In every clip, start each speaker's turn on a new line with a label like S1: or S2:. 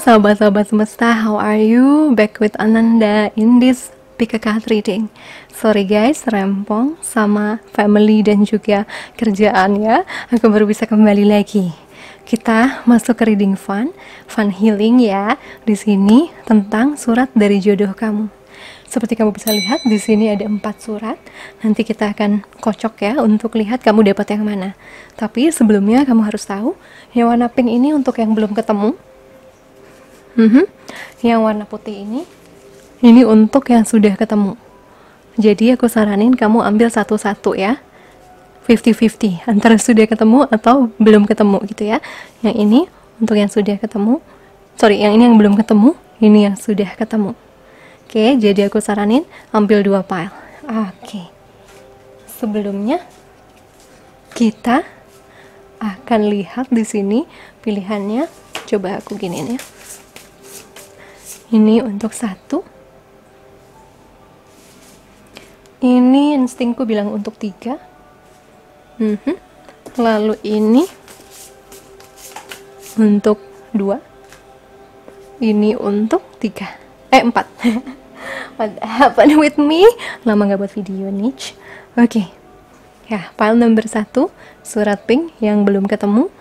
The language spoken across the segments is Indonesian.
S1: sahabat-sahabat semesta, how are you? Back with Ananda in this PKK reading. Sorry guys, rempong sama family dan juga kerjaan ya. Aku baru bisa kembali lagi. Kita masuk ke reading fun healing ya. Di sini tentang surat dari jodoh kamu. Seperti kamu bisa lihat di sini ada 4 surat. Nanti kita akan kocok ya untuk lihat kamu dapat yang mana. Tapi sebelumnya kamu harus tahu yang warna pink ini untuk yang belum ketemu. Yang warna putih ini untuk yang sudah ketemu. Jadi aku saranin kamu ambil satu-satu ya, 50-50 antara sudah ketemu atau belum ketemu gitu ya. Yang ini untuk yang sudah ketemu, yang ini yang belum ketemu, ini yang sudah ketemu. Oke, jadi aku saranin ambil 2 pile. Oke. Sebelumnya kita akan lihat di sini pilihannya. Coba aku giniin ya. Ini untuk 1. Ini instingku bilang untuk 3. Lalu ini untuk 2. Ini untuk 4. What happened with me? Lama gak buat video nih. Oke. Ya, pile number 1, surat pink yang belum ketemu.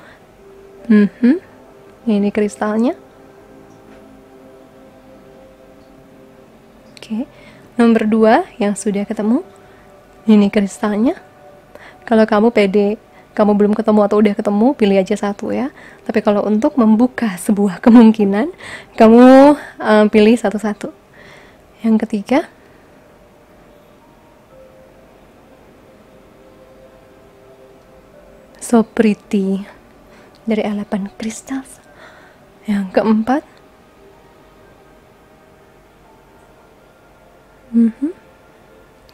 S1: Ini kristalnya. Oke. Nomor 2 yang sudah ketemu. Ini kristalnya. Kalau kamu pede, kamu belum ketemu atau udah ketemu, pilih aja 1 ya. Tapi kalau untuk membuka sebuah kemungkinan, kamu pilih satu-satu. Yang ketiga, so pretty dari Elephant Crystals. Yang keempat,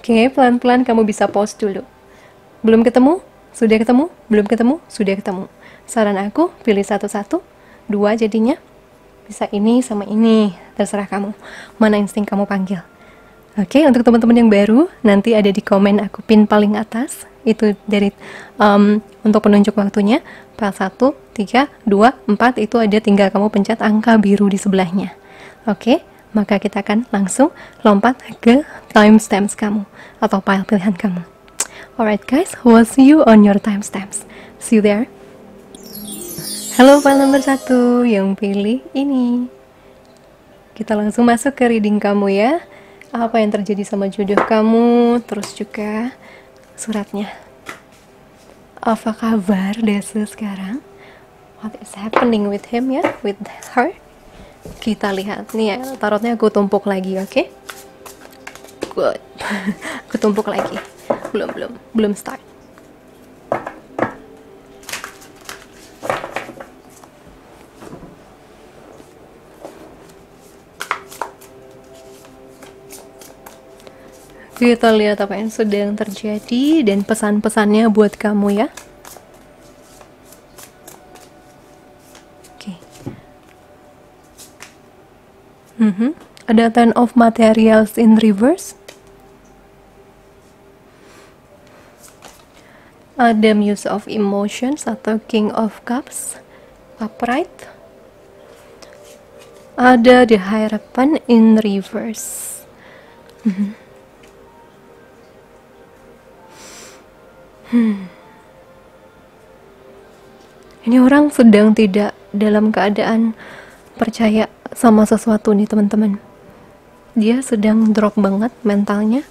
S1: Oke, pelan-pelan kamu bisa pause dulu. Belum ketemu, sudah ketemu, belum ketemu, sudah ketemu. Saran aku, pilih satu-satu, 2 jadinya. Bisa ini sama ini, terserah kamu. Mana insting kamu panggil. Oke, untuk teman-teman yang baru, nanti ada di komen aku pin paling atas. Itu dari untuk penunjuk waktunya. File 1, 3, 2, 4 itu ada, tinggal kamu pencet angka biru di sebelahnya. Oke, maka kita akan langsung lompat ke timestamps kamu atau file pilihan kamu. Alright guys, we'll see you on your timestamps. See you there. Halo file nomor 1 yang pilih ini. Kita langsung masuk ke reading kamu ya. Apa yang terjadi sama jodoh kamu, terus juga suratnya. Apa kabar Desa sekarang? What is happening with him ya, with her? Kita lihat nih ya, tarotnya aku tumpuk lagi, oke? Good. Aku tumpuk lagi. Belum start. Kita lihat apa yang sedang terjadi dan pesan-pesannya buat kamu ya. Oke. Ada 10 of materials in reverse. Ada Muse of Emotions atau King of Cups upright. Ada The Hierophant in reverse. Ini orang sedang tidak dalam keadaan percaya sama sesuatu nih teman-teman. Dia sedang drop banget mentalnya.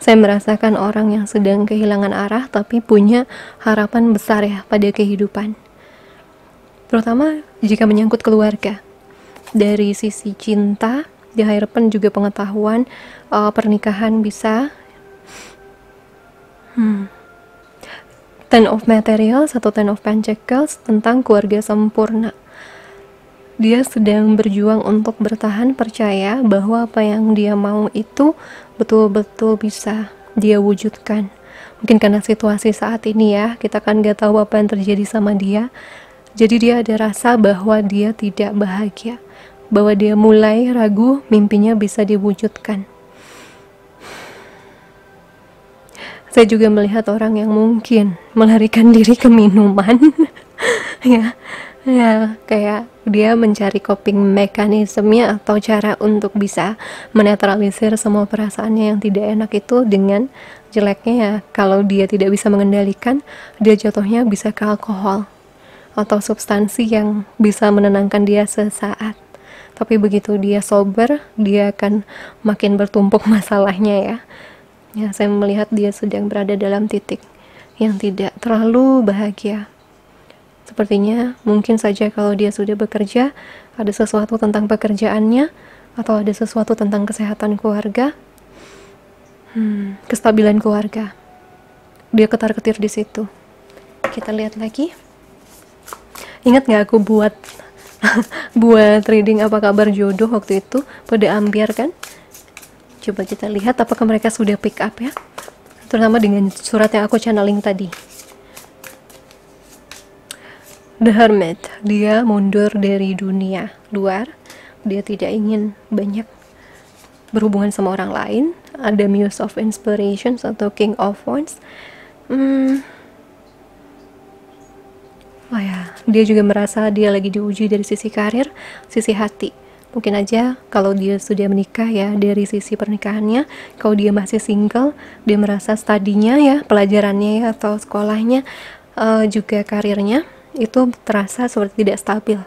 S1: Saya merasakan orang yang sedang kehilangan arah tapi punya harapan besar ya pada kehidupan. Terutama jika menyangkut keluarga. Dari sisi cinta, di Hierophant juga pengetahuan, pernikahan bisa. 10 of Materials atau 10 of Pentacles tentang keluarga sempurna. Dia sedang berjuang untuk bertahan, percaya bahwa apa yang dia mau itu betul-betul bisa dia wujudkan. Mungkin karena situasi saat ini ya, kita kan gak tahu apa yang terjadi sama dia. Jadi dia ada rasa bahwa dia tidak bahagia, bahwa dia mulai ragu mimpinya bisa diwujudkan. Saya juga melihat orang yang mungkin melarikan diri ke minuman ya, Ya, kayak dia mencari coping mekanismenya atau cara untuk bisa menetralisir semua perasaannya yang tidak enak itu dengan jeleknya ya. Kalau dia tidak bisa mengendalikan, dia jatuhnya bisa ke alkohol atau substansi yang bisa menenangkan dia sesaat. Tapi begitu dia sober, dia akan makin bertumpuk masalahnya ya. Ya, saya melihat dia sedang berada dalam titik yang tidak terlalu bahagia. Sepertinya mungkin saja kalau dia sudah bekerja, ada sesuatu tentang pekerjaannya, atau ada sesuatu tentang kesehatan keluarga, kestabilan keluarga. Dia ketar-ketir di situ. Kita lihat lagi. Ingat nggak aku buat buat reading apa kabar jodoh waktu itu pada Ambiar kan? Coba kita lihat apakah mereka sudah pick up ya. Terutama dengan surat yang aku channeling tadi. The Hermit, dia mundur dari dunia luar, dia tidak ingin banyak berhubungan sama orang lain. Ada Muse of Inspiration atau King of Wands. Oh ya, dia juga merasa dia lagi diuji dari sisi karir, sisi hati. Mungkin aja kalau dia sudah menikah ya, dari sisi pernikahannya. Kalau dia masih single, dia merasa studinya ya, pelajarannya ya, atau sekolahnya, juga karirnya itu terasa seperti tidak stabil.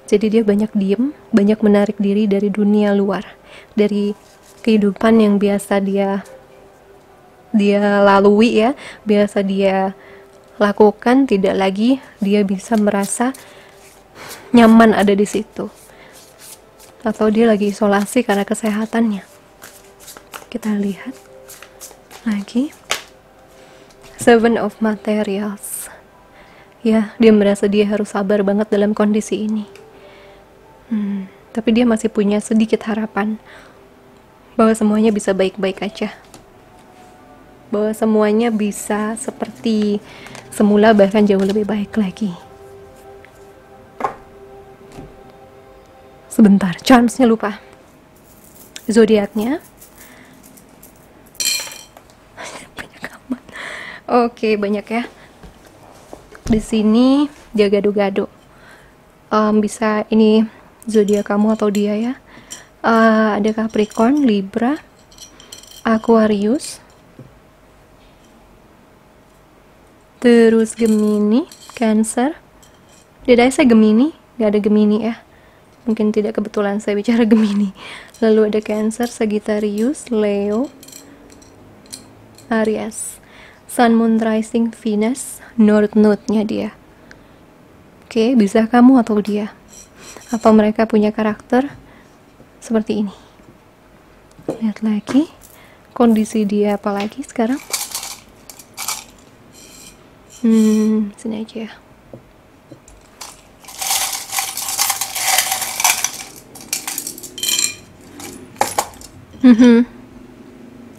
S1: Jadi dia banyak diem, banyak menarik diri dari dunia luar, dari kehidupan yang biasa dia lalui ya, biasa dia lakukan, tidak lagi dia bisa merasa nyaman ada di situ. Atau dia lagi isolasi karena kesehatannya. Kita lihat lagi. Seven of Materials. Ya, dia merasa dia harus sabar banget dalam kondisi ini. Tapi dia masih punya sedikit harapan bahwa semuanya bisa baik-baik aja. Bahwa semuanya bisa seperti semula, bahkan jauh lebih baik lagi. Sebentar, charmsnya lupa. Zodiaknya. Banyak amat. Oke, banyak ya. Di sini dia gado-gado. Bisa ini zodiak kamu atau dia ya. Ada Capricorn, Libra, Aquarius, terus Gemini, Cancer. Did I say Gemini? Gak ada Gemini ya. Mungkin tidak kebetulan saya bicara Gemini. Lalu ada Cancer, Sagittarius, Leo, Aries. Sun, Moon, Rising, Venus, North Node-nya dia. Oke, bisa kamu atau dia? Apa mereka punya karakter seperti ini? Lihat lagi kondisi dia apa lagi sekarang. Sini aja ya.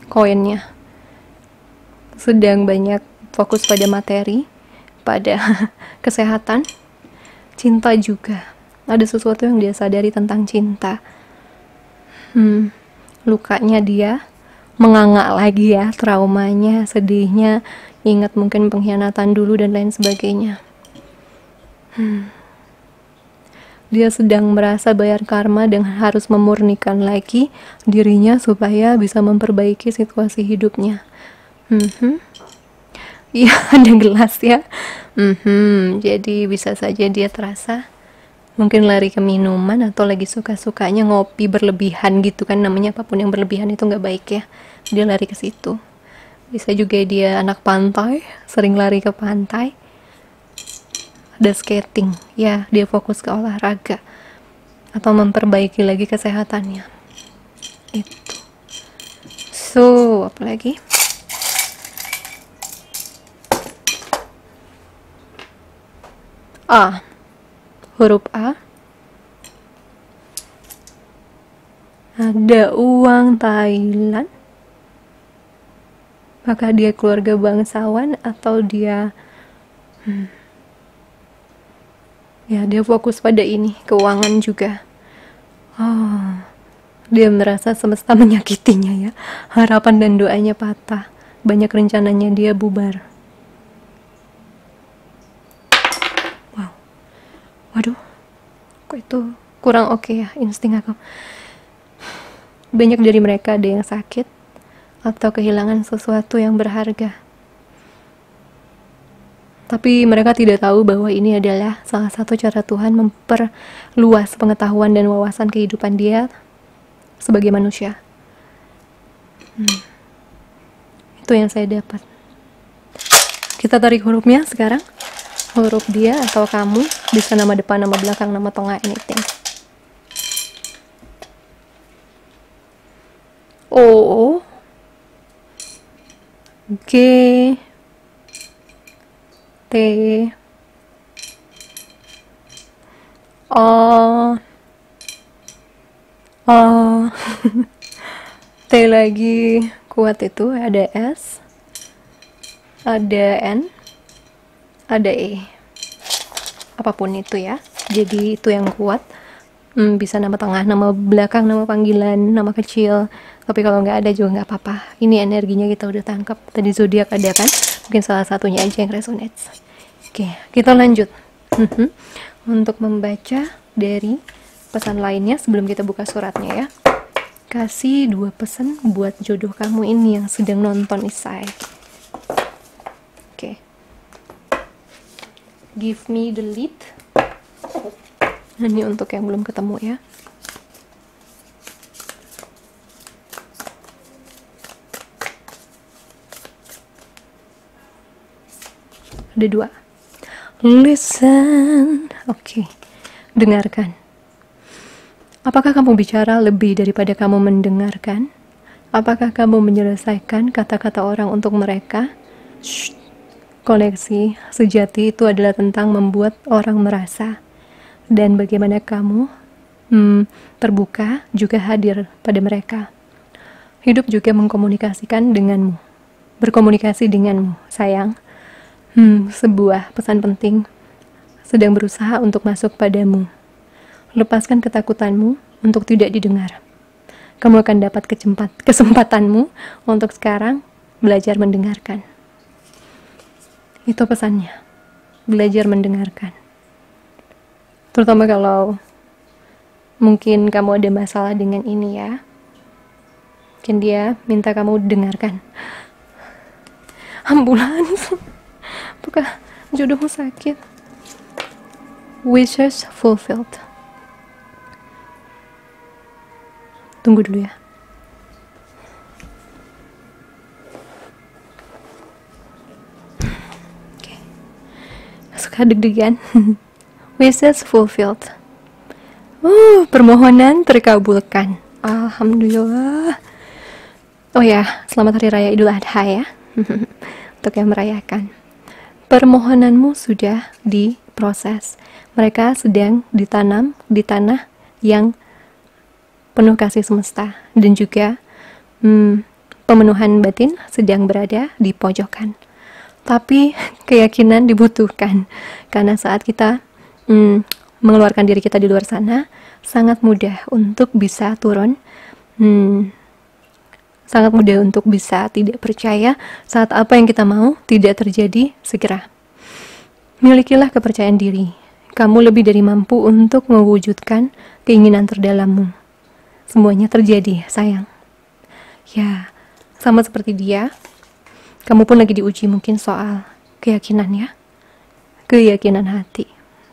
S1: Koinnya sedang banyak fokus pada materi, pada kesehatan, cinta juga. Ada sesuatu yang dia sadari tentang cinta. Lukanya dia menganga lagi ya, traumanya, sedihnya, ingat mungkin pengkhianatan dulu dan lain sebagainya. Dia sedang merasa bayar karma dan harus memurnikan lagi dirinya supaya bisa memperbaiki situasi hidupnya. Iya, ada gelas ya. Jadi bisa saja dia terasa mungkin lari ke minuman atau lagi suka-sukanya ngopi berlebihan gitu kan, namanya apapun yang berlebihan itu nggak baik ya. Dia lari ke situ. Bisa juga dia anak pantai, sering lari ke pantai. Ada skating, ya dia fokus ke olahraga atau memperbaiki lagi kesehatannya. Itu. So, apa lagi? A, huruf A. Ada uang Thailand. Apakah dia keluarga bangsawan atau dia ya dia fokus pada ini, keuangan juga. Dia merasa semesta menyakitinya ya. Harapan dan doanya patah. Banyak rencananya dia bubar. Wow. Waduh. Kok itu kurang oke ya insting aku. Banyak dari mereka ada yang sakit atau kehilangan sesuatu yang berharga. Tapi mereka tidak tahu bahwa ini adalah salah satu cara Tuhan memperluas pengetahuan dan wawasan kehidupan dia sebagai manusia. Itu yang saya dapat. Kita tarik hurufnya sekarang. Huruf dia atau kamu, bisa nama depan, nama belakang, nama tengah, anything. O, G, T, O, O, T lagi, kuat itu, ada S, ada N, ada E. Apapun itu ya, jadi itu yang kuat. Bisa nama tengah, nama belakang, nama panggilan, nama kecil. Tapi kalau nggak ada juga nggak apa-apa. Ini energinya kita udah tangkap. Tadi zodiak ada kan? Mungkin salah satunya aja yang resonates. Oke, kita lanjut. Untuk membaca dari pesan lainnya sebelum kita buka suratnya ya. Kasih 2 pesan buat jodoh kamu ini yang sedang nonton Isai. Oke. Give me the lead. Ini untuk yang belum ketemu ya. Ada 2. Listen. Oke. Dengarkan. Apakah kamu bicara lebih daripada kamu mendengarkan? Apakah kamu menyelesaikan kata-kata orang untuk mereka? Shh. Koneksi sejati itu adalah tentang membuat orang merasa. Dan bagaimana kamu terbuka juga hadir pada mereka. Hidup juga mengkomunikasikan denganmu. Berkomunikasi denganmu, sayang. Sebuah pesan penting sedang berusaha untuk masuk padamu. Lepaskan ketakutanmu untuk tidak didengar. Kamu akan dapat kesempatanmu untuk sekarang belajar mendengarkan. Itu pesannya. Belajar mendengarkan. Terutama kalau mungkin kamu ada masalah dengan ini ya. Mungkin dia minta kamu dengarkan. Ambulans. Apakah jodohmu sakit? Wishes fulfilled. Tunggu dulu ya. Oke. Suka deg-degan. Wishes fulfilled. Permohonan terkabulkan. Alhamdulillah. Oh ya, selamat Hari Raya Idul Adha ya. Untuk yang merayakan. Permohonanmu sudah diproses. Mereka sedang ditanam di tanah yang penuh kasih semesta. Dan juga pemenuhan batin sedang berada di pojokan. Tapi keyakinan dibutuhkan. Karena saat kita mengeluarkan diri kita di luar sana, sangat mudah untuk bisa turun, sangat mudah untuk bisa tidak percaya saat apa yang kita mau tidak terjadi segera. Milikilah kepercayaan diri. Kamu lebih dari mampu untuk mewujudkan keinginan terdalammu. Semuanya terjadi, sayang. Ya, sama seperti dia, kamu pun lagi diuji mungkin soal keyakinan ya, keyakinan hati.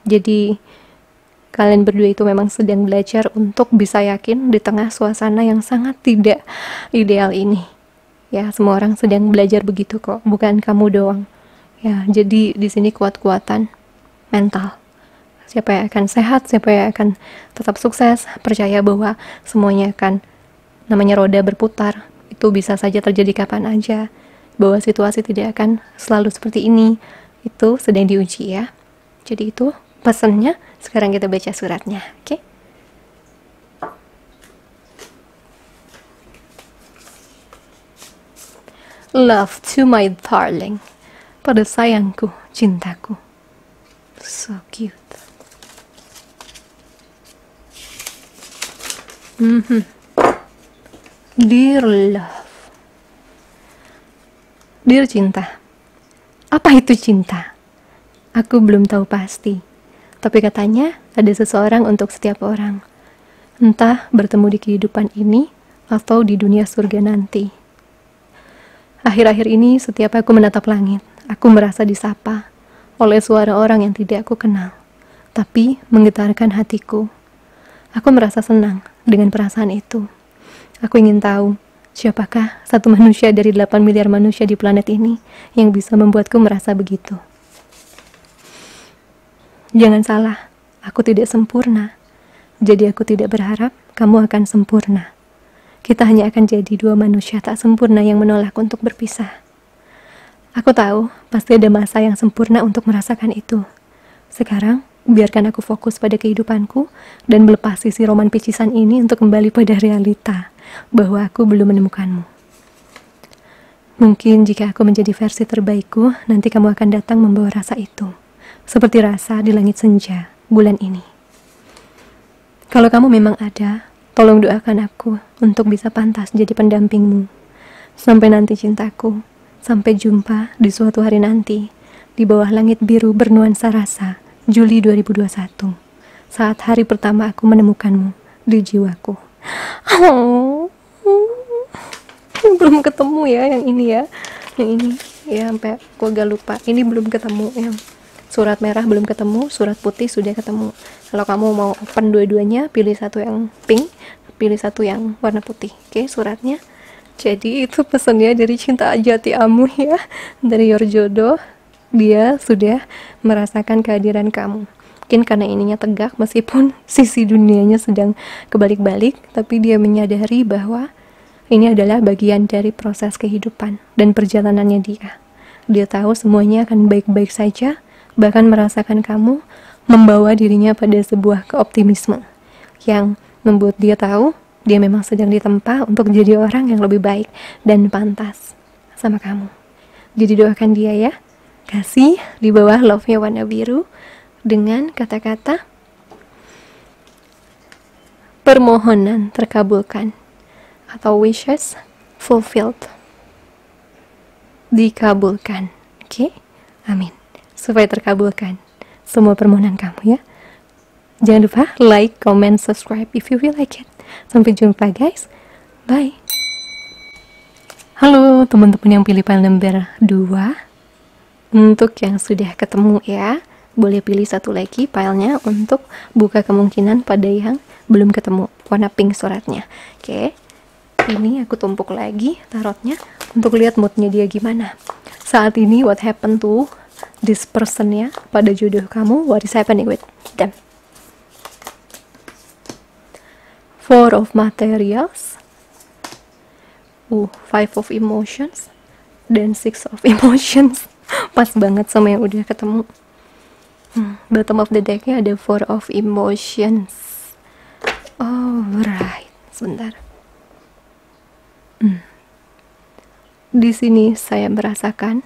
S1: Jadi kalian berdua itu memang sedang belajar untuk bisa yakin di tengah suasana yang sangat tidak ideal ini. Ya, semua orang sedang belajar begitu kok, bukan kamu doang. Ya, jadi di sini kuat-kuatan mental. Siapa yang akan sehat, siapa yang akan tetap sukses, percaya bahwa semuanya akan, namanya roda berputar. Itu bisa saja terjadi kapan aja. Bahwa situasi tidak akan selalu seperti ini. Itu sedang diuji ya. Jadi itu pesannya. Sekarang kita baca suratnya, oke? Love to my darling. Pada sayangku, cintaku. So cute. Dear love. Dear cinta. Apa itu cinta? Aku belum tahu pasti. Tapi katanya ada seseorang untuk setiap orang. Entah bertemu di kehidupan ini atau di dunia surga nanti. Akhir-akhir ini setiap aku menatap langit, aku merasa disapa oleh suara orang yang tidak aku kenal, tapi menggetarkan hatiku. Aku merasa senang dengan perasaan itu. Aku ingin tahu, siapakah satu manusia dari 8 miliar manusia di planet ini yang bisa membuatku merasa begitu. Jangan salah, aku tidak sempurna. Jadi aku tidak berharap kamu akan sempurna. Kita hanya akan jadi dua manusia tak sempurna yang menolak untuk berpisah. Aku tahu, pasti ada masa yang sempurna untuk merasakan itu. Sekarang, biarkan aku fokus pada kehidupanku dan melepas sisi roman picisan ini untuk kembali pada realita bahwa aku belum menemukanmu. Mungkin jika aku menjadi versi terbaikku, nanti kamu akan datang membawa rasa itu. Seperti rasa di langit senja bulan ini. Kalau kamu memang ada, tolong doakan aku untuk bisa pantas jadi pendampingmu. Sampai nanti cintaku, sampai jumpa di suatu hari nanti, di bawah langit biru bernuansa rasa, Juli 2021, saat hari pertama aku menemukanmu di jiwaku. Oh, belum ketemu ya yang ini ya, yang ini ya, sampai aku agak lupa. Ini belum ketemu, yang surat merah belum ketemu, surat putih sudah ketemu. Kalau kamu mau open dua-duanya, pilih satu yang pink, pilih satu yang warna putih. Oke, suratnya. Jadi itu pesannya dari cinta jati amu ya, dari your jodoh. Dia sudah merasakan kehadiran kamu. Mungkin karena ininya tegak, meskipun sisi dunianya sedang kebalik-balik, tapi dia menyadari bahwa ini adalah bagian dari proses kehidupan dan perjalanannya dia. Dia tahu semuanya akan baik-baik saja, bahkan merasakan kamu membawa dirinya pada sebuah keoptimisme yang membuat dia tahu dia memang sedang ditempa untuk jadi orang yang lebih baik dan pantas sama kamu. Jadi doakan dia ya. Kasih di bawah love-nya warna biru dengan kata-kata permohonan terkabulkan atau wishes fulfilled, dikabulkan. Oke? Amin. Supaya terkabulkan semua permohonan kamu ya. Jangan lupa like, comment, subscribe if you feel like it. Sampai jumpa guys. Bye. Halo teman-teman yang pilih file number 2. Untuk yang sudah ketemu ya, boleh pilih satu lagi filenya untuk buka kemungkinan pada yang belum ketemu. Warna pink suratnya. Oke. Ini aku tumpuk lagi tarotnya untuk lihat moodnya dia gimana. Saat ini what happened to this person ya, pada jodoh kamu, what is happening with them. Four of materials, Five of emotions, dan Six of emotions. Pas banget sama yang udah ketemu. Bottom of the decknya ada Four of emotions. Alright, sebentar. Di sini saya merasakan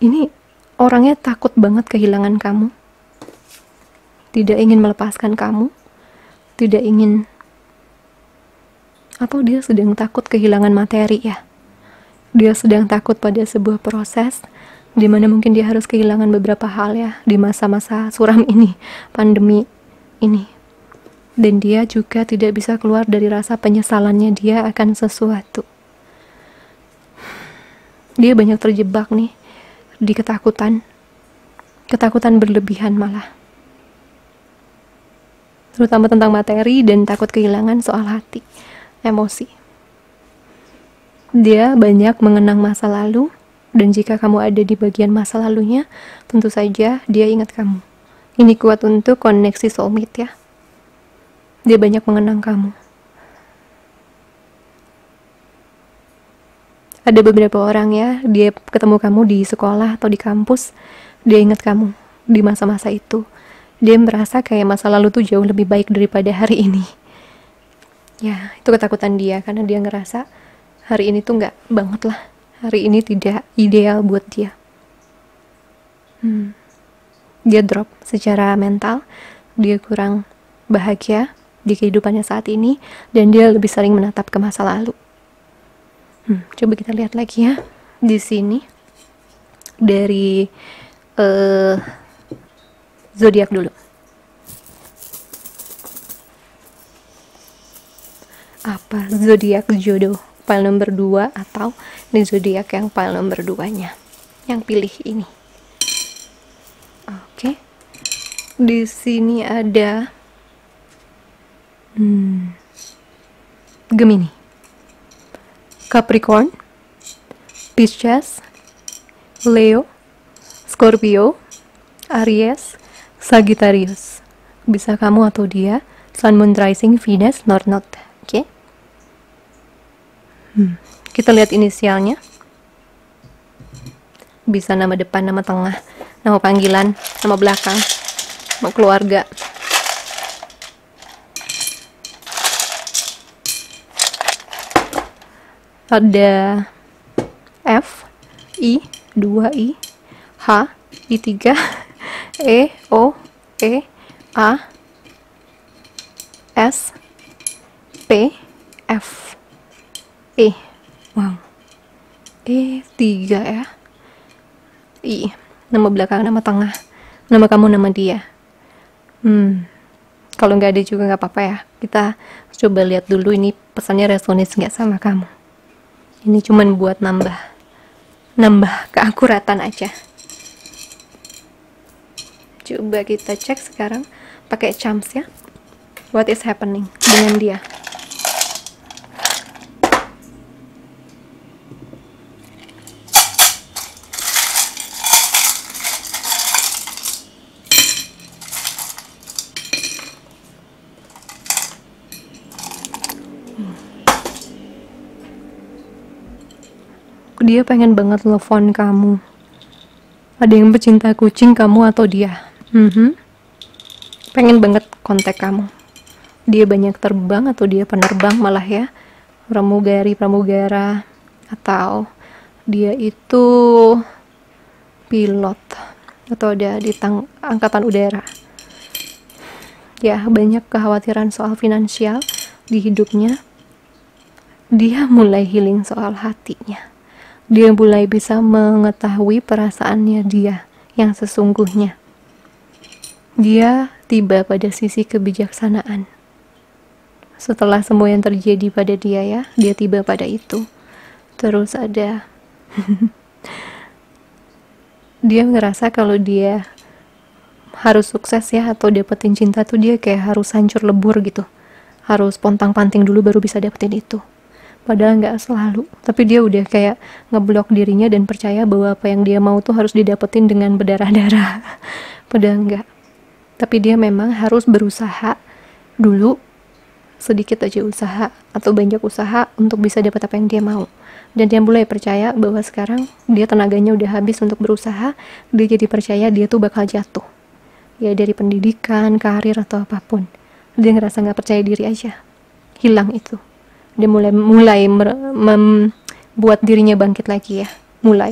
S1: ini orangnya takut banget kehilangan kamu, tidak ingin melepaskan kamu, tidak ingin, atau dia sedang takut kehilangan materi ya. Dia sedang takut pada sebuah proses di mana mungkin dia harus kehilangan beberapa hal ya di masa-masa suram ini, pandemi ini. Dan dia juga tidak bisa keluar dari rasa penyesalannya dia akan sesuatu. Dia banyak terjebak nih di ketakutan berlebihan malah, terutama tentang materi dan takut kehilangan soal hati, emosi. Dia banyak mengenang masa lalu, dan jika kamu ada di bagian masa lalunya, tentu saja dia ingat kamu. Ini kuat untuk koneksi soulmate ya. Dia banyak mengenang kamu. Ada beberapa orang ya, dia ketemu kamu di sekolah atau di kampus, dia ingat kamu di masa-masa itu. Dia merasa kayak masa lalu tuh jauh lebih baik daripada hari ini. Ya, itu ketakutan dia, karena dia ngerasa hari ini tuh nggak banget lah. Hari ini tidak ideal buat dia. Dia drop secara mental, dia kurang bahagia di kehidupannya saat ini, dan dia lebih sering menatap ke masa lalu. Coba kita lihat lagi ya di sini dari eh zodiak dulu. Apa zodiak jodoh file nomor 2 atau ini zodiak yang file nomor 2-nya? Yang pilih ini. Oke. Di sini ada Gemini, Capricorn, Pisces, Leo, Scorpio, Aries, Sagittarius. Bisa kamu atau dia, Sun, Moon, Rising, Venus, North Node. Oke. Kita lihat inisialnya. Bisa nama depan, nama tengah, nama panggilan, nama belakang, nama keluarga. Ada F, I, 2I, H, I3, E, O, E, A, S, P, F, E. Wow. E3 ya. I. Nama belakang, nama tengah, nama kamu, nama dia. Kalau nggak ada juga nggak apa-apa ya. Kita coba lihat dulu ini pesannya resonis nggak sama kamu. Ini cuman buat nambah keakuratan aja. Coba kita cek sekarang pakai charms ya. What is happening dengan dia? Dia pengen banget telepon kamu. Ada yang pecinta kucing kamu atau dia? Pengen banget kontak kamu. Dia banyak terbang atau dia penerbang malah ya, pramugara, atau dia itu pilot atau ada di angkatan udara. Ya, banyak kekhawatiran soal finansial di hidupnya. Dia mulai healing soal hatinya. Dia mulai bisa mengetahui perasaannya dia yang sesungguhnya. Dia tiba pada sisi kebijaksanaan. Setelah semua yang terjadi pada dia ya, dia tiba pada itu. Terus ada dia ngerasa kalau dia harus sukses ya atau dapetin cinta tuh dia kayak harus hancur lebur gitu. Harus pontang-panting dulu baru bisa dapetin itu. Padahal nggak selalu, tapi dia udah kayak ngeblok dirinya dan percaya bahwa apa yang dia mau tuh harus didapetin dengan berdarah-darah. Padahal nggak. Tapi dia memang harus berusaha dulu, sedikit aja usaha atau banyak usaha untuk bisa dapat apa yang dia mau. Dan dia mulai percaya bahwa sekarang dia tenaganya udah habis untuk berusaha, dia jadi percaya dia tuh bakal jatuh. Ya dari pendidikan, karir atau apapun. Dia ngerasa nggak percaya diri aja. Hilang itu. Dia mulai membuat dirinya bangkit lagi ya.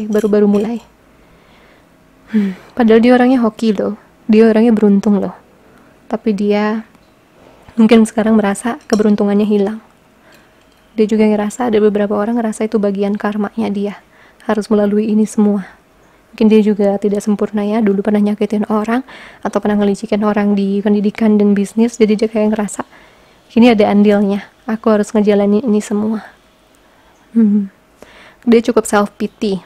S1: Baru mulai. Padahal dia orangnya hoki loh. Dia orangnya beruntung loh. Tapi dia mungkin sekarang merasa keberuntungannya hilang. Dia juga ngerasa, ada beberapa orang ngerasa itu bagian karmanya dia. Harus melalui ini semua. Mungkin dia juga tidak sempurna ya. Dulu pernah nyakitin orang atau pernah ngelicikin orang di pendidikan dan bisnis. Jadi dia kayak ngerasa, ini ada andilnya. Aku harus ngejalanin ini semua. Dia cukup self-pity.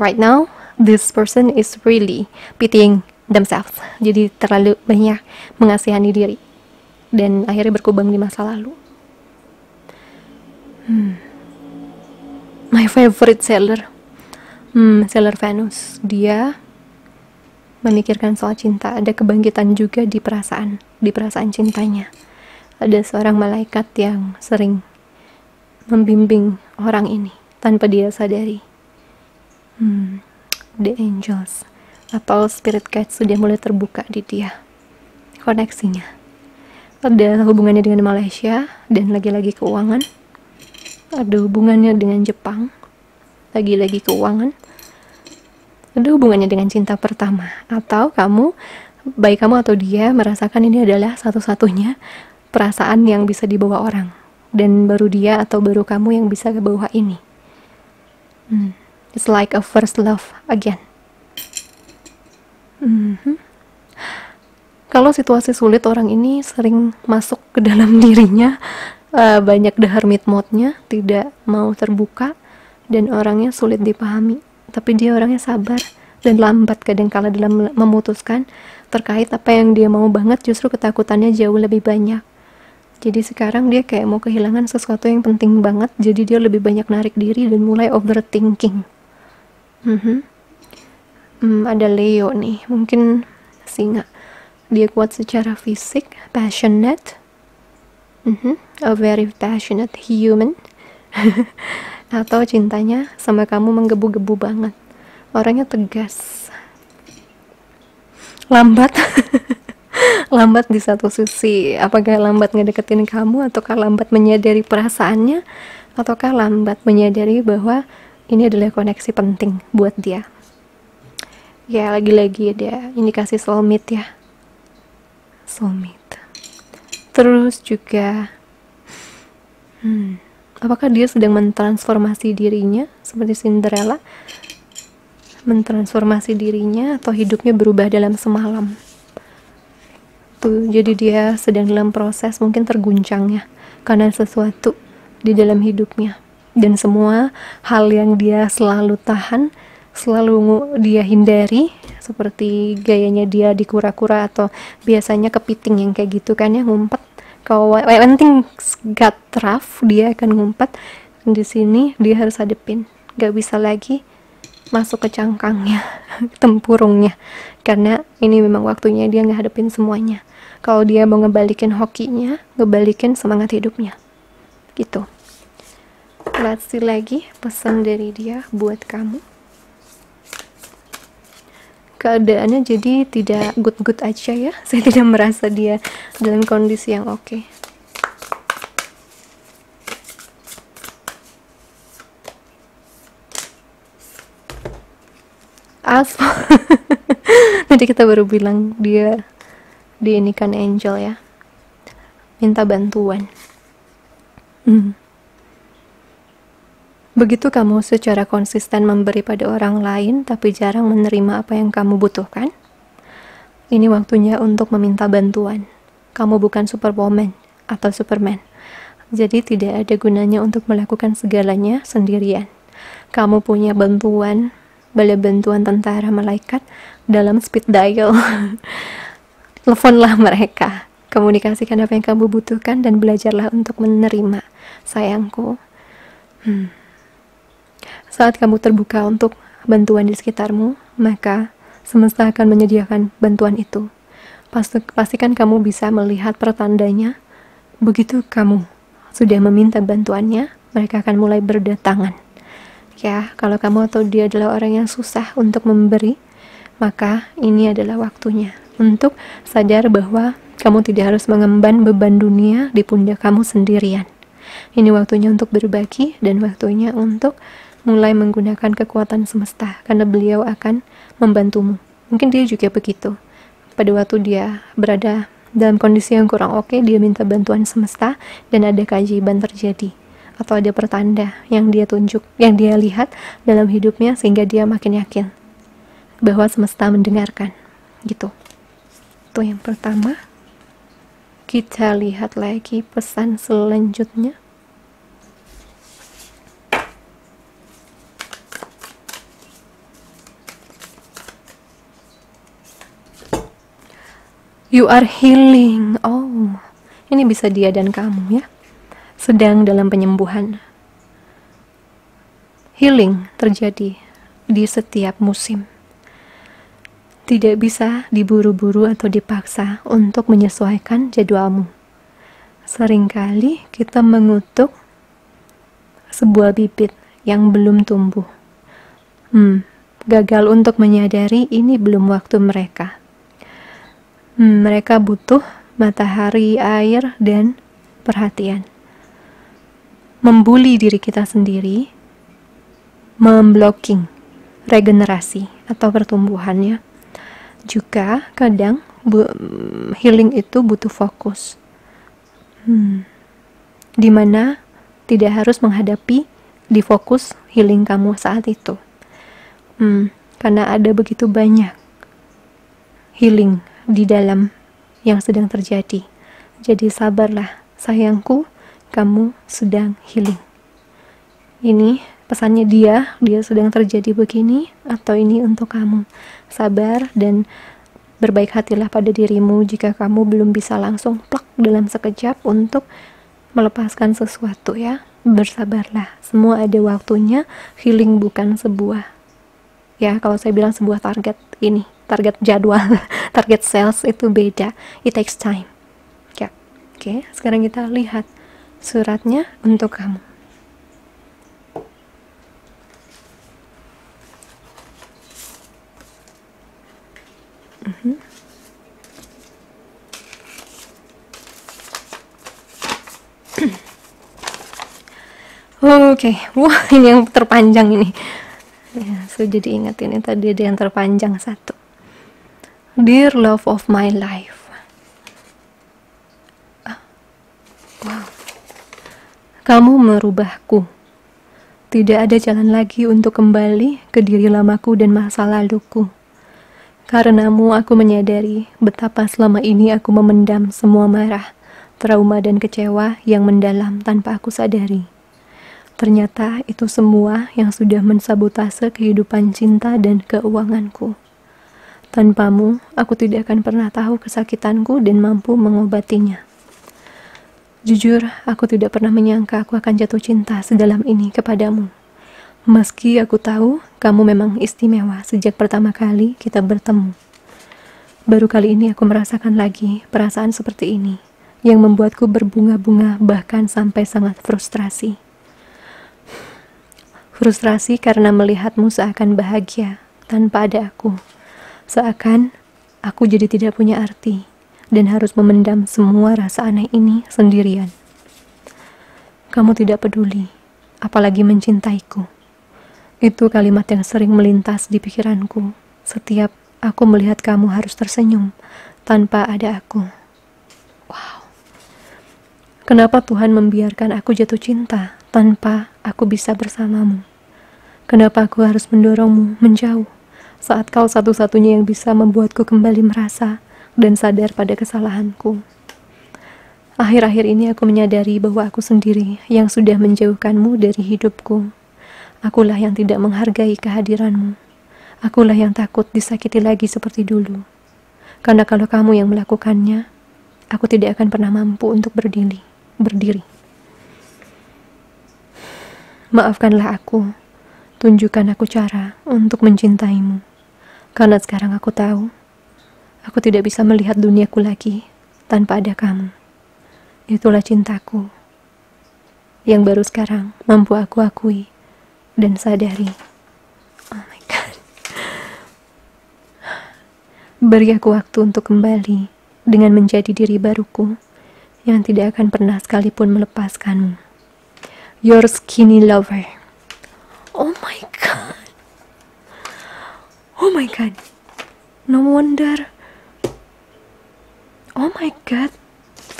S1: Right now, this person is really pitying themselves. Jadi terlalu banyak mengasihani diri. Dan akhirnya berkubang di masa lalu. My favorite seller. Seller Venus. Dia memikirkan soal cinta. Ada kebangkitan juga di perasaan cintanya. Ada seorang malaikat yang sering membimbing orang ini tanpa dia sadari. The angels atau spirit guides sudah mulai terbuka di dia. Koneksinya ada hubungannya dengan Malaysia dan lagi-lagi keuangan. Ada hubungannya dengan Jepang, lagi-lagi keuangan. Ada hubungannya dengan cinta pertama atau baik kamu atau dia merasakan ini adalah satu-satunya perasaan yang bisa dibawa orang, dan baru dia atau baru kamu yang bisa bawa ini. It's like a first love again. Mhm. Kalau situasi sulit, orang ini sering masuk ke dalam dirinya, banyak the hermit mode-nya, tidak mau terbuka, dan orangnya sulit dipahami. Tapi dia orangnya sabar dan lambat kadang-kala dalam memutuskan terkait apa yang dia mau banget, justru ketakutannya jauh lebih banyak. Jadi sekarang dia kayak mau kehilangan sesuatu yang penting banget, jadi dia lebih banyak narik diri dan mulai overthinking. Ada Leo nih, mungkin singa. Dia kuat secara fisik, passionate, a very passionate human. Atau cintanya sama kamu menggebu-gebu banget. Orangnya tegas, lambat. Lambat di satu sisi, apakah lambat ngedeketin kamu, ataukah lambat menyadari perasaannya, ataukah lambat menyadari bahwa ini adalah koneksi penting buat dia. Ya, lagi-lagi ada indikasi soulmate ya. Soulmate. Terus juga apakah dia sedang mentransformasi dirinya seperti Cinderella, mentransformasi dirinya, atau hidupnya berubah dalam semalam tuh. Jadi dia sedang dalam proses, mungkin terguncang ya karena sesuatu di dalam hidupnya, dan semua hal yang dia selalu tahan, selalu dia hindari, seperti gayanya dia di kura-kura atau biasanya kepiting yang kayak gitu kan ya, ngumpet. Kalau when things got rough, dia akan ngumpet. Di sini dia harus hadepin, gak bisa lagi masuk ke cangkangnya, tempurungnya, karena ini memang waktunya dia ngehadepin semuanya. Kalau dia mau ngebalikin hokinya, ngebalikin semangat hidupnya gitu. Let's see lagi pesan dari dia buat kamu. Keadaannya jadi tidak good-good aja ya. Saya tidak merasa dia dalam kondisi yang oke. Nanti kita baru bilang dia ini kan angel ya, minta bantuan. Begitu kamu secara konsisten memberi pada orang lain tapi jarang menerima apa yang kamu butuhkan, ini waktunya untuk meminta bantuan. Kamu bukan Superwoman atau Superman, jadi tidak ada gunanya untuk melakukan segalanya sendirian. Kamu punya bantuan, bala bantuan tentara malaikat dalam speed dial. Teleponlah mereka, komunikasikan apa yang kamu butuhkan, dan belajarlah untuk menerima, sayangku. Saat kamu terbuka untuk bantuan di sekitarmu, maka semesta akan menyediakan bantuan itu. Pastikan kamu bisa melihat pertandanya. Begitu kamu sudah meminta bantuannya, mereka akan mulai berdatangan. Ya, kalau kamu atau dia adalah orang yang susah untuk memberi, maka ini adalah waktunya untuk sadar bahwa kamu tidak harus mengemban beban dunia di pundak kamu sendirian. Ini waktunya untuk berbagi dan waktunya untuk mulai menggunakan kekuatan semesta, karena beliau akan membantumu. Mungkin dia juga begitu. Pada waktu dia berada dalam kondisi yang kurang oke, dia minta bantuan semesta dan ada keajaiban terjadi. Atau ada pertanda yang dia tunjuk, yang dia lihat dalam hidupnya, sehingga dia makin yakin bahwa semesta mendengarkan. Gitu. Itu yang pertama. Kita lihat lagi pesan selanjutnya. You are healing. Oh, ini bisa dia dan kamu ya, sedang dalam penyembuhan. Healing terjadi di setiap musim. Tidak bisa diburu-buru atau dipaksa untuk menyesuaikan jadwalmu. Seringkali kita mengutuk sebuah bibit yang belum tumbuh. Gagal untuk menyadari ini belum waktu mereka. Mereka butuh matahari, air, dan perhatian. Membuli diri kita sendiri, memblocking regenerasi atau pertumbuhannya. Juga kadang healing itu butuh fokus, dimana tidak harus menghadapi di fokus healing kamu saat itu, karena ada begitu banyak healing di dalam yang sedang terjadi. Jadi sabarlah sayangku, kamu sedang healing. Ini pesannya dia sedang terjadi begini, atau ini untuk kamu. Sabar dan berbaik hatilah pada dirimu jika kamu belum bisa langsung plak dalam sekejap untuk melepaskan sesuatu ya. Bersabarlah, semua ada waktunya. Healing bukan sebuah, ya kalau saya bilang sebuah target jadwal, target sales itu beda. It takes time. Ya. Oke, sekarang kita lihat suratnya untuk kamu. Oke, wah ini yang terpanjang ini. Ya, saya jadi ingat ini tadi ada yang terpanjang satu. Dear love of my life. Wow. Kamu merubahku. Tidak ada jalan lagi untuk kembali ke diri lamaku dan masa laluku. Karenamu aku menyadari betapa selama ini aku memendam semua marah, trauma dan kecewa yang mendalam tanpa aku sadari. Ternyata itu semua yang sudah mensabotase kehidupan cinta dan keuanganku. Tanpamu, aku tidak akan pernah tahu kesakitanku dan mampu mengobatinya. Jujur, aku tidak pernah menyangka aku akan jatuh cinta sedalam ini kepadamu. Meski aku tahu kamu memang istimewa sejak pertama kali kita bertemu. Baru kali ini aku merasakan lagi perasaan seperti ini, yang membuatku berbunga-bunga bahkan sampai sangat frustrasi. Frustrasi karena melihatmu seakan bahagia tanpa ada aku. Seakan aku jadi tidak punya arti dan harus memendam semua rasa aneh ini sendirian. Kamu tidak peduli, apalagi mencintaiku. Itu kalimat yang sering melintas di pikiranku setiap aku melihat kamu harus tersenyum tanpa ada aku. Wow. Kenapa Tuhan membiarkan aku jatuh cinta tanpa aku bisa bersamamu? Kenapa aku harus mendorongmu menjauh saat kau satu-satunya yang bisa membuatku kembali merasa dan sadar pada kesalahanku? Akhir-akhir ini aku menyadari bahwa aku sendiri yang sudah menjauhkanmu dari hidupku. Akulah yang tidak menghargai kehadiranmu. Akulah yang takut disakiti lagi seperti dulu. Karena kalau kamu yang melakukannya, aku tidak akan pernah mampu untuk berdiri. Maafkanlah aku. Tunjukkan aku cara untuk mencintaimu. Karena sekarang aku tahu, aku tidak bisa melihat duniaku lagi tanpa ada kamu. Itulah cintaku, yang baru sekarang mampu aku akui dan sadari. Oh my God. Beri aku waktu untuk kembali dengan menjadi diri baruku, yang tidak akan pernah sekalipun melepaskanmu. Your skinny lover. Oh my God. Oh my God. No wonder. Oh my God.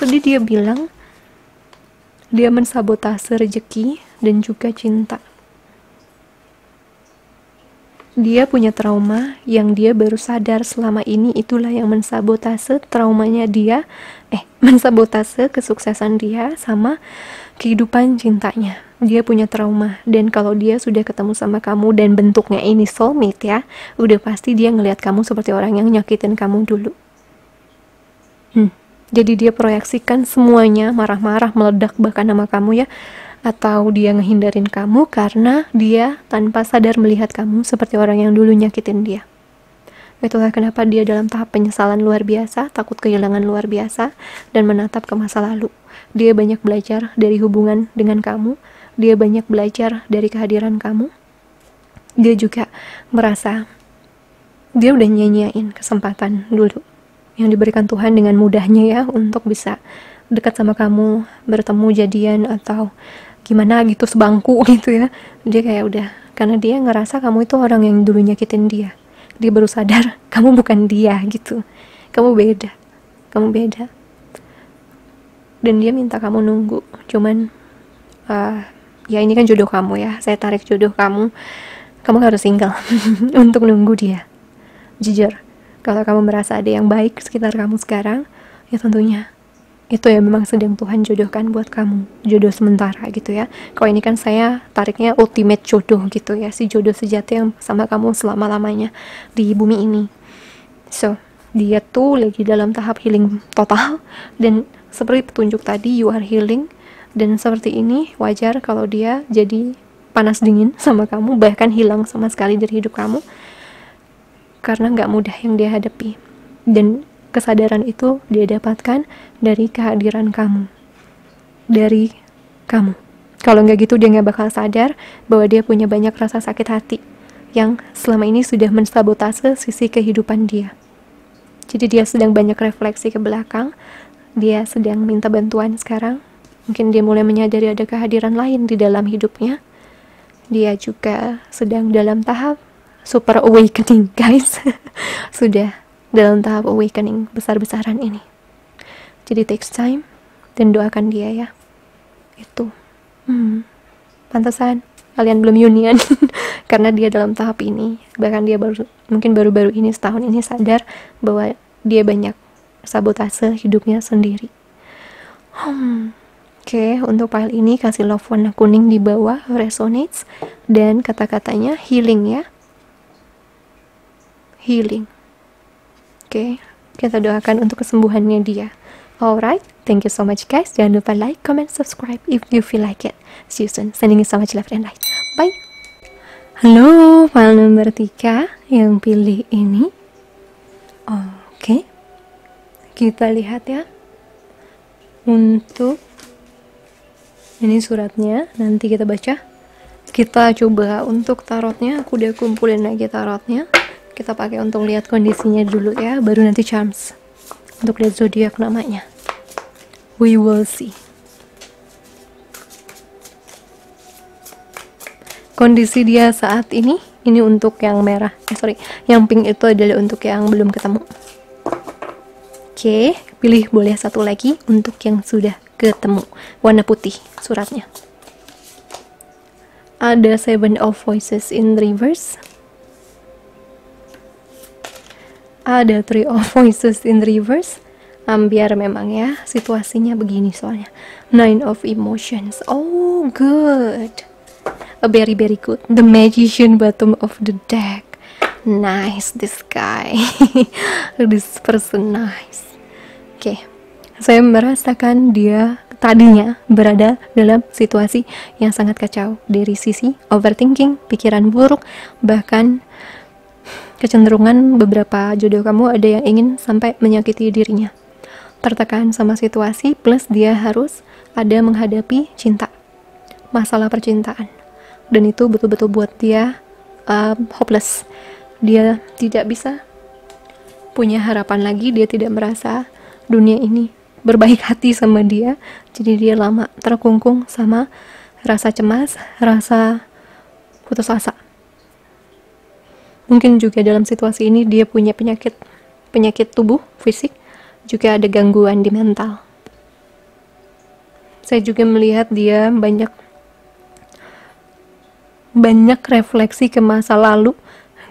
S1: Tadi dia bilang dia mensabotase rezeki dan juga cinta. Dia punya trauma yang dia baru sadar selama ini itulah yang mensabotase traumanya dia, mensabotase kesuksesan dia sama kehidupan cintanya. Dia punya trauma, dan kalau dia sudah ketemu sama kamu dan bentuknya ini soulmate ya, udah pasti dia ngelihat kamu seperti orang yang nyakitin kamu dulu. Jadi dia proyeksikan semuanya, marah-marah, meledak bahkan sama kamu ya, atau dia ngehindarin kamu karena dia tanpa sadar melihat kamu seperti orang yang dulu nyakitin dia. Itulah kenapa dia dalam tahap penyesalan luar biasa, takut kehilangan luar biasa, dan menatap ke masa lalu. Dia banyak belajar dari hubungan dengan kamu, dia banyak belajar dari kehadiran kamu. Dia juga merasa dia udah nyanyain kesempatan dulu yang diberikan Tuhan dengan mudahnya ya, untuk bisa dekat sama kamu, bertemu, jadian, atau gimana gitu, sebangku gitu ya. Dia kayak udah, karena dia ngerasa kamu itu orang yang dulu nyakitin dia. Dia baru sadar kamu bukan dia gitu, kamu beda. Dan dia minta kamu nunggu, cuman ya ini kan jodoh kamu ya, saya tarik jodoh kamu harus single untuk nunggu dia. Jujur, Kalau kamu merasa ada yang baik sekitar kamu sekarang, ya tentunya itu ya memang sedang Tuhan jodohkan buat kamu, jodoh sementara gitu ya. Kalau ini kan saya tariknya ultimate jodoh gitu ya, si jodoh sejati yang sama kamu selama-lamanya di bumi ini. So, dia tuh lagi dalam tahap healing total, dan seperti petunjuk tadi, you are healing, dan seperti ini wajar kalau dia jadi panas dingin sama kamu, bahkan hilang sama sekali dari hidup kamu, karena nggak mudah yang dia hadapi. Dan kesadaran itu dia dapatkan dari kehadiran kamu, dari kamu. Kalau nggak gitu dia nggak bakal sadar bahwa dia punya banyak rasa sakit hati yang selama ini sudah mensabotase sisi kehidupan dia. Jadi dia sedang banyak refleksi ke belakang, dia sedang minta bantuan sekarang. Mungkin dia mulai menyadari ada kehadiran lain di dalam hidupnya. Dia juga sedang dalam tahap super awakening, guys. Sudah dalam tahap awakening besar-besaran ini. Jadi takes time, dan doakan dia ya. Itu pantesan kalian belum union karena dia dalam tahap ini. Bahkan dia mungkin baru-baru ini, setahun ini sadar bahwa dia banyak sabotase hidupnya sendiri. Oke, untuk file ini kasih love warna kuning di bawah, resonates, dan kata-katanya healing ya. Healing. Oke, kita doakan untuk kesembuhannya dia. Alright, thank you so much guys. Jangan lupa like, comment, subscribe if you feel like it. See you soon. Sending you so much love and light. Bye. Halo, file nomor 3 yang pilih ini. Oke, kita lihat ya. Untuk ini suratnya, nanti kita baca. Kita coba untuk tarotnya. Aku udah kumpulin lagi tarotnya. Kita pakai untuk lihat kondisinya dulu ya, baru nanti charms untuk lihat zodiak namanya. We will see. Kondisi dia saat ini untuk yang merah, yang pink itu adalah untuk yang belum ketemu. Oke, pilih boleh satu lagi untuk yang sudah ketemu, warna putih suratnya. Ada Seven of Voices in reverse. Ada Three of Voices in reverse. Biar memang ya situasinya begini soalnya. Nine of Emotions. Oh, good. Very good. The Magician bottom of the deck. Nice, this guy. This person nice. Oke, saya merasakan dia tadinya berada dalam situasi yang sangat kacau dari sisi overthinking, pikiran buruk, bahkan kecenderungan beberapa jodoh kamu ada yang ingin sampai menyakiti dirinya. Tertekan sama situasi, plus dia harus ada menghadapi cinta, masalah percintaan, dan itu betul-betul buat dia hopeless. Dia tidak bisa punya harapan lagi, dia tidak merasa dunia ini berbaik hati sama dia. Jadi dia lama terkungkung sama rasa cemas, rasa putus asa. Mungkin juga dalam situasi ini dia punya penyakit tubuh, fisik, juga ada gangguan di mental. Saya juga melihat dia banyak refleksi ke masa lalu,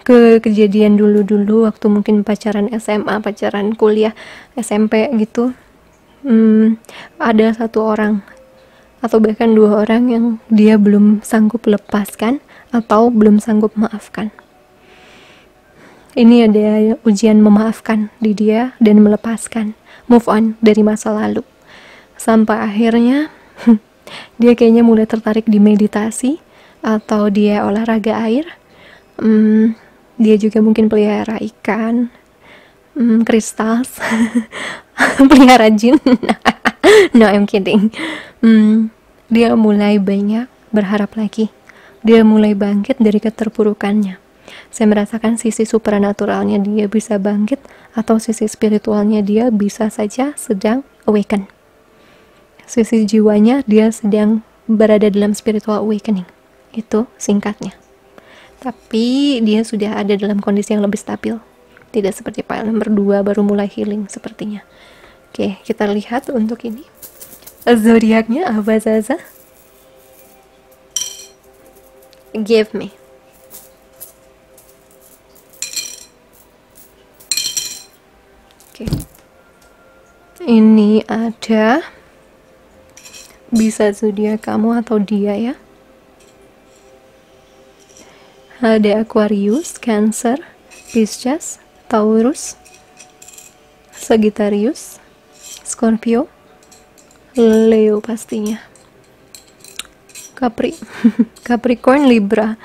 S1: ke kejadian dulu-dulu waktu mungkin pacaran SMA, pacaran kuliah, SMP gitu. Ada satu orang atau bahkan dua orang yang dia belum sanggup lepaskan atau belum sanggup maafkan. Ini ada ujian memaafkan di dia dan melepaskan, move on dari masa lalu. Sampai akhirnya dia kayaknya mulai tertarik di meditasi atau dia olahraga air. Dia juga mungkin pelihara ikan, kristal, pelihara jin. No, I'm kidding. Dia mulai banyak berharap lagi. Dia mulai bangkit dari keterpurukannya. Saya merasakan sisi supernaturalnya dia bisa bangkit, atau sisi spiritualnya dia bisa saja sedang awaken. Sisi jiwanya dia sedang berada dalam spiritual awakening. Itu singkatnya. Tapi dia sudah ada dalam kondisi yang lebih stabil. Tidak seperti file nomor 2 baru mulai healing sepertinya. Oke, kita lihat untuk ini. Zodiaknya apa Zaza? Give me. Ini ada, bisa zodiak kamu atau dia ya. Ada Aquarius, Cancer, Pisces, Taurus, Sagittarius, Scorpio, Leo pastinya, Capri, Capricorn, Libra.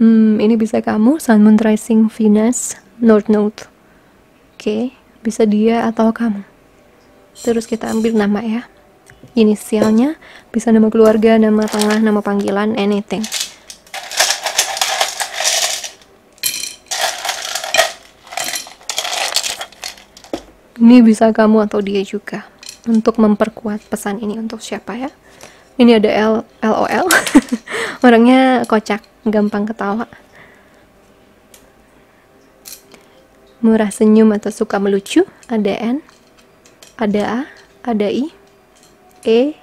S1: Ini bisa kamu, Sun, Moon, Rising, Venus, North Node. Oke, bisa dia atau kamu. Terus kita ambil nama ya, inisialnya, bisa nama keluarga, nama tengah, nama panggilan, anything. Ini bisa kamu atau dia juga. Untuk memperkuat pesan ini untuk siapa ya? Ini ada LOL. Orangnya kocak, gampang ketawa. Murah senyum atau suka melucu, ada N, ada A, ada I, E,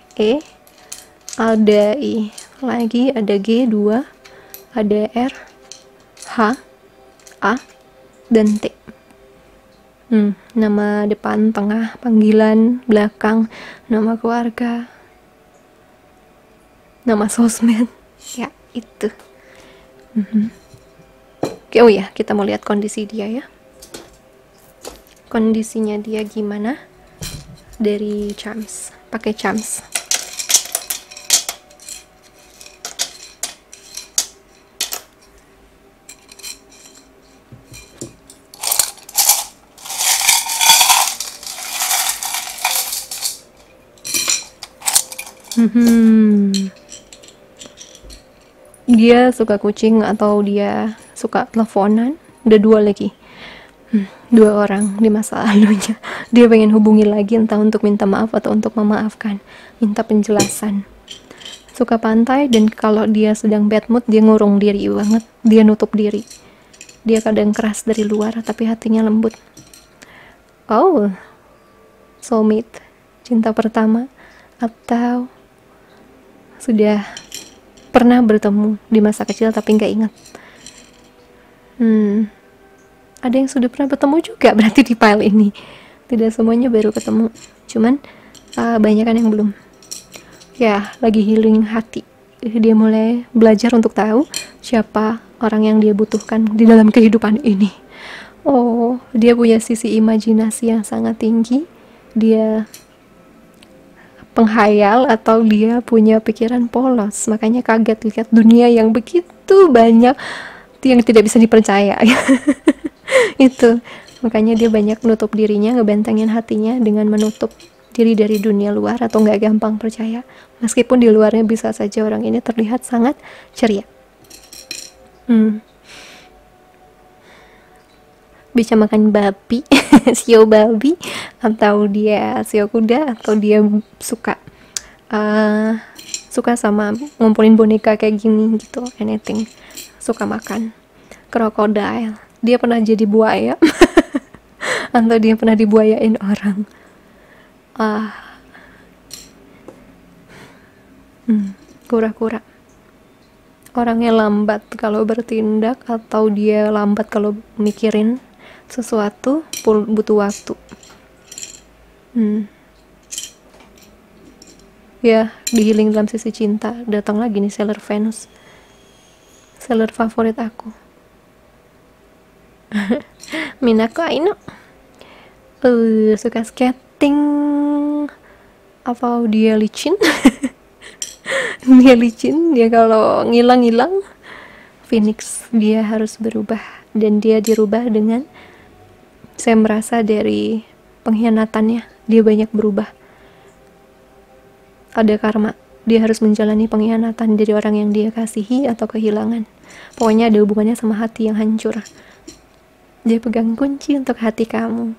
S1: ada I, lagi ada G, 2, ada R, H, A, dan T. Nama depan, tengah, panggilan, belakang, nama keluarga, nama sosmed, ya itu. Oke, oh ya, kita mau lihat kondisi dia ya. Kondisinya dia gimana? Dari charms, pakai charms. Dia suka kucing atau dia suka teleponan? Udah 2 lagi. 2 orang di masa lalunya. Dia pengen hubungi lagi, entah untuk minta maaf atau untuk memaafkan, minta penjelasan. Suka pantai, dan kalau dia sedang bad mood dia ngurung diri banget, dia nutup diri. Dia kadang keras dari luar tapi hatinya lembut. Oh, soulmate, cinta pertama, atau sudah pernah bertemu di masa kecil tapi nggak ingat. Ada yang sudah pernah bertemu juga berarti di file ini. Tidak semuanya baru ketemu, cuman banyak kan yang belum. Ya, lagi healing hati. Dia mulai belajar untuk tahu siapa orang yang dia butuhkan di dalam kehidupan ini. Oh, dia punya sisi imajinasi yang sangat tinggi. Dia penghayal atau dia punya pikiran polos, makanya kaget lihat dunia yang begitu banyak yang tidak bisa dipercaya. Itu makanya dia banyak menutup dirinya, ngebentengin hatinya dengan menutup diri dari dunia luar atau nggak gampang percaya, meskipun di luarnya bisa saja orang ini terlihat sangat ceria. Bisa makan babi, sio babi, atau dia sio kuda, atau dia suka sama ngumpulin boneka kayak gini gitu, anything. Suka makan krokodil. Dia pernah jadi buaya atau dia pernah dibuayain orang. Kura-kura. Orangnya lambat kalau bertindak, atau dia lambat kalau mikirin sesuatu, butuh waktu. Ya, di healing dalam sisi cinta. Datang lagi nih seller Venus, seller favorit aku. Minako Aino. Suka skating. Apa dia licin? Dia licin. Dia kalau ngilang-ngilang. Phoenix, dia harus berubah, dan dia dirubah dengan, saya merasa dari pengkhianatannya dia banyak berubah. Ada karma, dia harus menjalani pengkhianatan dari orang yang dia kasihi atau kehilangan. Pokoknya ada hubungannya sama hati yang hancur. Dia pegang kunci untuk hati kamu.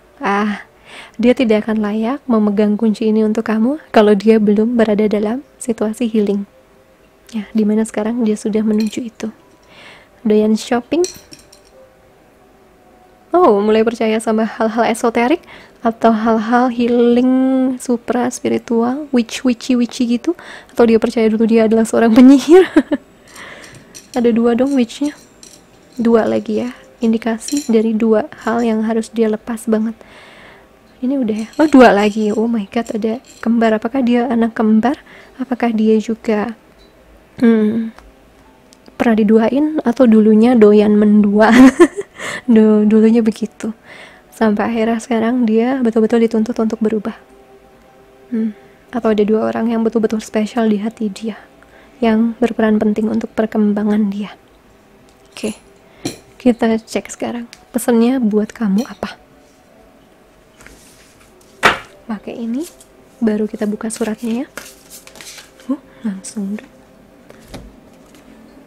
S1: Dia tidak akan layak memegang kunci ini untuk kamu kalau dia belum berada dalam situasi healing. Ya, dimana sekarang dia sudah menuju itu. Doyan shopping? Oh, mulai percaya sama hal-hal esoterik atau hal-hal healing supra spiritual, witchy gitu, atau dia percaya dulu dia adalah seorang penyihir. Ada 2 dong witchnya, 2 lagi ya, indikasi dari 2 hal yang harus dia lepas banget. Ini udah ya. Oh, 2 lagi. Oh my god, ada kembar. Apakah dia anak kembar? Apakah dia juga pernah diduain atau dulunya doyan mendua? Dulunya begitu. Sampai akhirnya sekarang dia betul-betul dituntut untuk berubah. Atau ada 2 orang yang betul-betul spesial di hati dia, yang berperan penting untuk perkembangan dia. Oke, kita cek sekarang. Pesannya buat kamu apa? Pakai ini, baru kita buka suratnya ya. Langsung.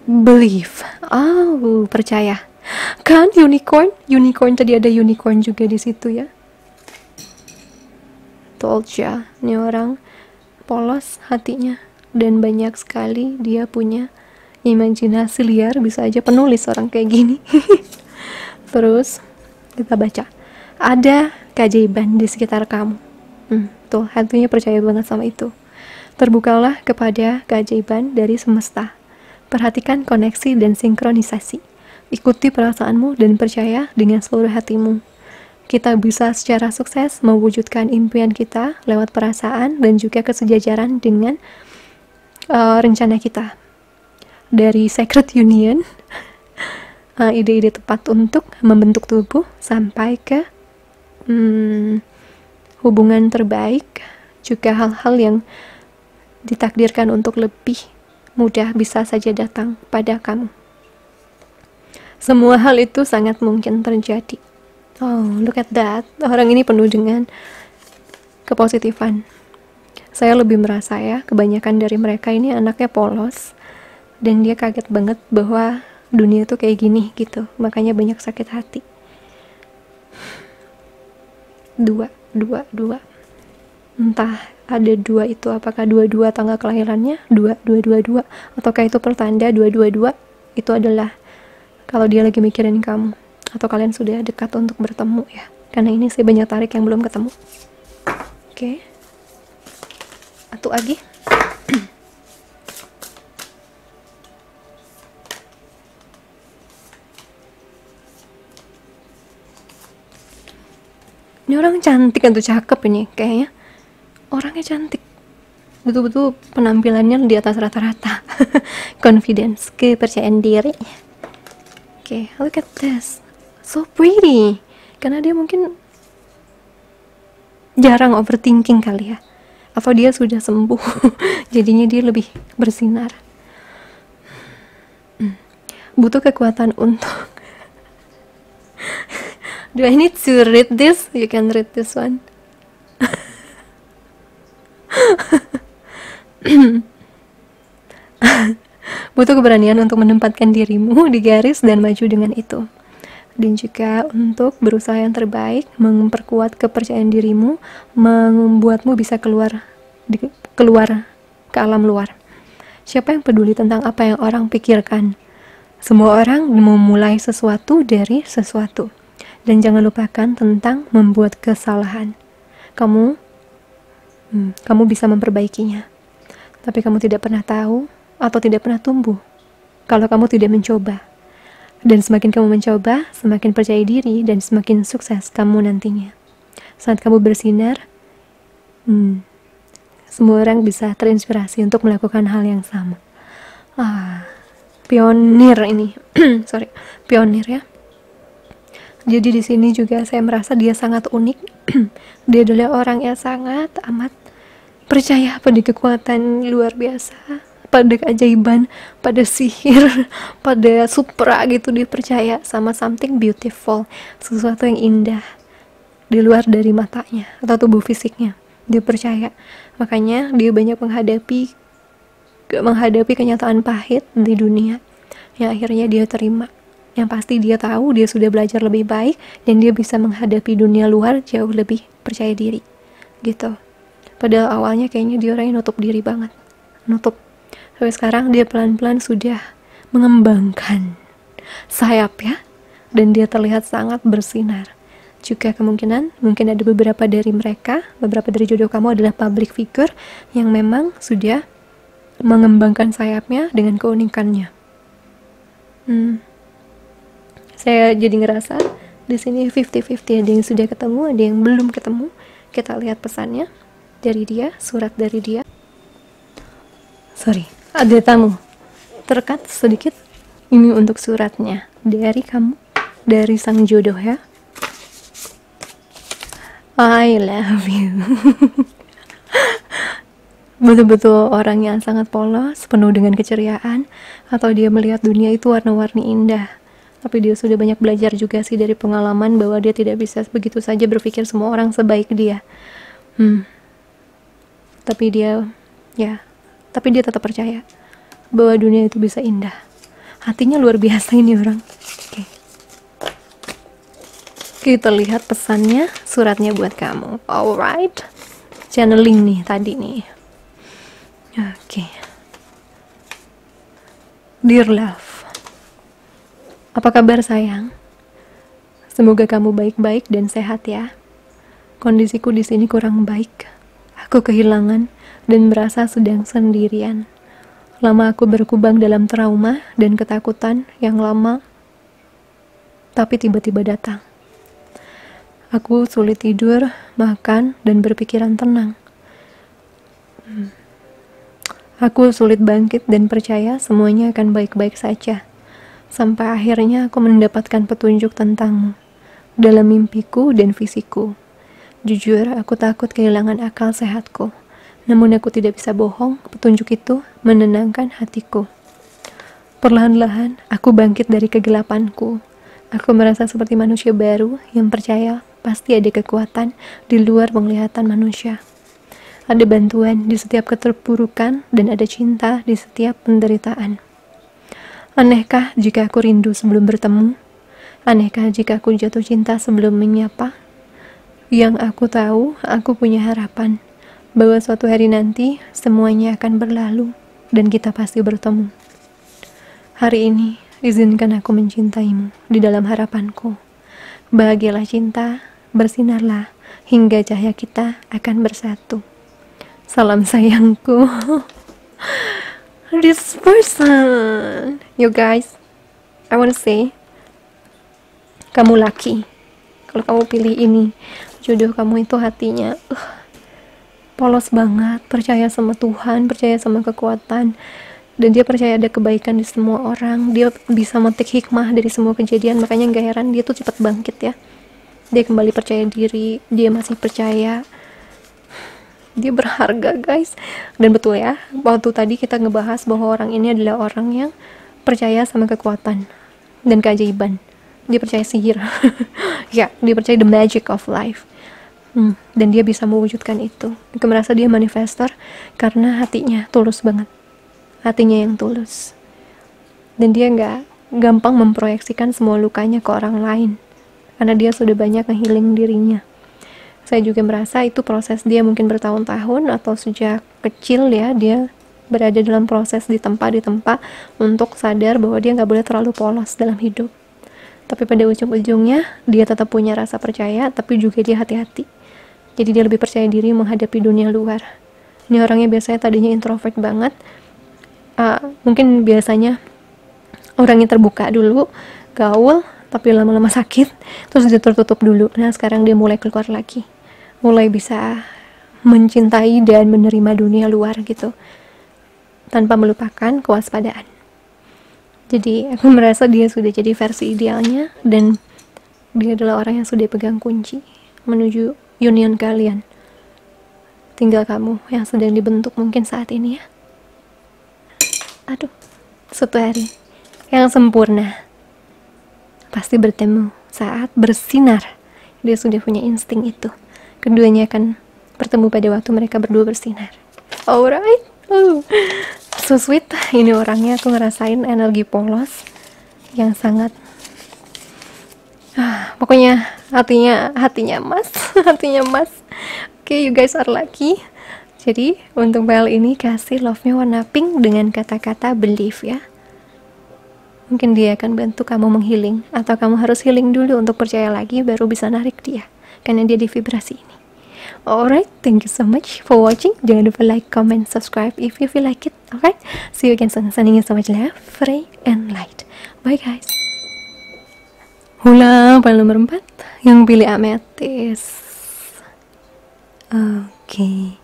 S1: Believe. Oh, percaya. Kan unicorn tadi ada unicorn juga di situ ya. Told ya, ini orang polos hatinya dan banyak sekali dia punya imajinasi liar, bisa aja penulis orang kayak gini. Terus kita baca, ada keajaiban di sekitar kamu. Tuh, hatinya percaya banget sama itu. Terbukalah kepada keajaiban dari semesta. Perhatikan koneksi dan sinkronisasi. Ikuti perasaanmu dan percaya dengan seluruh hatimu. Kita bisa secara sukses mewujudkan impian kita lewat perasaan dan juga kesejajaran dengan rencana kita. Dari Sacred Union, ide-ide tepat untuk membentuk tubuh, sampai ke hubungan terbaik, juga hal-hal yang ditakdirkan untuk lebih mudah bisa saja datang pada kamu. Semua hal itu sangat mungkin terjadi. Oh, look at that. Orang ini penuh dengan kepositifan. Saya lebih merasa ya, kebanyakan dari mereka ini anaknya polos, dan dia kaget banget bahwa dunia tuh kayak gini gitu. Makanya banyak sakit hati. 2. Entah ada 2 itu apakah 22 tanggal kelahirannya 2222, ataukah itu pertanda 222 itu adalah kalau dia lagi mikirin kamu, atau kalian sudah dekat untuk bertemu ya, karena ini saya banyak tarik yang belum ketemu. Oke. Satu lagi. Ini orang cantik atau cakep ini kayaknya. Orangnya cantik. Betul-betul penampilannya di atas rata-rata. Confidence, kepercayaan diri. Oke, look at this. So pretty. Karena dia mungkin jarang overthinking kali ya. Atau dia sudah sembuh. Jadinya dia lebih bersinar. Butuh kekuatan untuk do I need to read this? You can read this one. Butuh keberanian untuk menempatkan dirimu di garis dan maju dengan itu. Dan juga untuk berusaha yang terbaik, memperkuat kepercayaan dirimu, membuatmu bisa keluar ke alam luar. Siapa yang peduli tentang apa yang orang pikirkan? Semua orang memulai sesuatu dari sesuatu. Dan jangan lupakan tentang membuat kesalahan. Kamu bisa memperbaikinya. Tapi kamu tidak pernah tahu atau tidak pernah tumbuh kalau kamu tidak mencoba. Dan semakin kamu mencoba, semakin percaya diri dan semakin sukses kamu nantinya. Saat kamu bersinar, semua orang bisa terinspirasi untuk melakukan hal yang sama. Pionir ini. Pionir ya. Jadi di sini juga saya merasa dia sangat unik. Dia adalah orang yang sangat amat percaya pada kekuatan luar biasa, pada keajaiban, pada sihir, pada supra gitu. Dia percaya sama something beautiful, sesuatu yang indah di luar dari matanya atau tubuh fisiknya. Dia percaya. Makanya dia banyak menghadapi kenyataan pahit di dunia yang akhirnya dia terima. Yang pasti dia tahu dia sudah belajar lebih baik dan dia bisa menghadapi dunia luar jauh lebih percaya diri gitu. Padahal awalnya kayaknya dia orangnya nutup diri banget, tapi sekarang dia pelan-pelan sudah mengembangkan sayap ya, dan dia terlihat sangat bersinar. Juga kemungkinan mungkin ada beberapa dari jodoh kamu adalah public figure yang memang sudah mengembangkan sayapnya dengan keunikannya. Saya jadi ngerasa di sini 50-50, ada yang sudah ketemu, ada yang belum ketemu. Kita lihat pesannya dari dia, surat dari dia. Sorry, ada tamu. Terkat sedikit. Ini untuk suratnya dari kamu, dari sang jodoh ya. I love you. Betul-betul orang yang sangat polos, penuh dengan keceriaan, atau dia melihat dunia itu warna-warni indah. Tapi dia sudah banyak belajar juga sih dari pengalaman bahwa dia tidak bisa begitu saja berpikir semua orang sebaik dia. Tapi dia tetap percaya bahwa dunia itu bisa indah. Hatinya luar biasa ini orang. Oke. Kita lihat pesannya, suratnya buat kamu. Alright. Channeling nih tadi nih. Oke. Dear love, apa kabar sayang? Semoga kamu baik-baik dan sehat ya. Kondisiku di sini kurang baik. Aku kehilangan dan merasa sedang sendirian. Lama aku berkubang dalam trauma dan ketakutan yang lama, tapi tiba-tiba datang. Aku sulit tidur, makan, dan berpikiran tenang. Aku sulit bangkit dan percaya semuanya akan baik-baik saja. Sampai akhirnya aku mendapatkan petunjuk tentangmu dalam mimpiku dan visiku. Jujur, aku takut kehilangan akal sehatku. Namun aku tidak bisa bohong, petunjuk itu menenangkan hatiku. Perlahan-lahan, aku bangkit dari kegelapanku. Aku merasa seperti manusia baru yang percaya pasti ada kekuatan di luar penglihatan manusia. Ada bantuan di setiap keterpurukan dan ada cinta di setiap penderitaan. Anehkah jika aku rindu sebelum bertemu? Anehkah jika aku jatuh cinta sebelum menyapa? Yang aku tahu, aku punya harapan bahwa suatu hari nanti semuanya akan berlalu dan kita pasti bertemu. Hari ini, izinkan aku mencintaimu di dalam harapanku. Bahagialah cinta, bersinarlah hingga cahaya kita akan bersatu. Salam sayangku. This person, you guys, I wanna say, kamu lucky. Kalau kamu pilih ini, jodoh kamu itu hatinya polos banget, percaya sama Tuhan, percaya sama kekuatan, dan dia percaya ada kebaikan di semua orang. Dia bisa metik hikmah dari semua kejadian, makanya gak heran dia tuh cepat bangkit ya. Dia kembali percaya diri, dia masih percaya. Dia berharga guys. Dan betul ya, waktu tadi kita ngebahas bahwa orang ini adalah orang yang percaya sama kekuatan dan keajaiban. Dia percaya sihir. Ya, dia percaya the magic of life. Dan dia bisa mewujudkan itu. Aku merasa dia manifestor karena hatinya tulus banget. Hatinya yang tulus. Dan dia gak gampang memproyeksikan semua lukanya ke orang lain, karena dia sudah banyak nge-healing dirinya. Saya juga merasa itu proses dia mungkin bertahun-tahun atau sejak kecil ya, dia berada dalam proses ditempa untuk sadar bahwa dia gak boleh terlalu polos dalam hidup. Tapi pada ujung-ujungnya dia tetap punya rasa percaya, tapi juga dia hati-hati. Jadi dia lebih percaya diri menghadapi dunia luar. Ini orangnya biasanya tadinya introvert banget, mungkin biasanya orangnya terbuka dulu, gaul, tapi lama-lama sakit, terus dia tertutup dulu. Nah sekarang dia mulai keluar lagi, mulai bisa mencintai dan menerima dunia luar gitu, tanpa melupakan kewaspadaan. Jadi aku merasa dia sudah jadi versi idealnya, dan dia adalah orang yang sudah pegang kunci menuju union kalian. Tinggal kamu yang sedang dibentuk mungkin saat ini ya. Aduh, suatu hari yang sempurna pasti bertemu saat bersinar. Dia sudah punya insting itu. Keduanya akan bertemu pada waktu mereka berdua bersinar. Alright. So sweet. Ini orangnya aku ngerasain energi polos yang sangat pokoknya hatinya emas. Hatinya emas. Okay, you guys are lucky. Jadi untuk PL ini kasih love-nya warna pink dengan kata-kata believe ya. Mungkin dia akan bantu kamu menghealing, atau kamu harus healing dulu untuk percaya lagi baru bisa narik dia, karena dia di vibrasi ini. Alright, thank you so much for watching. Jangan lupa like, comment, subscribe if you feel like it. Alright, see you again soon. Sending you so much love, free and light. Bye guys. Hula PL nomor 4 yang pilih ametis. Oke.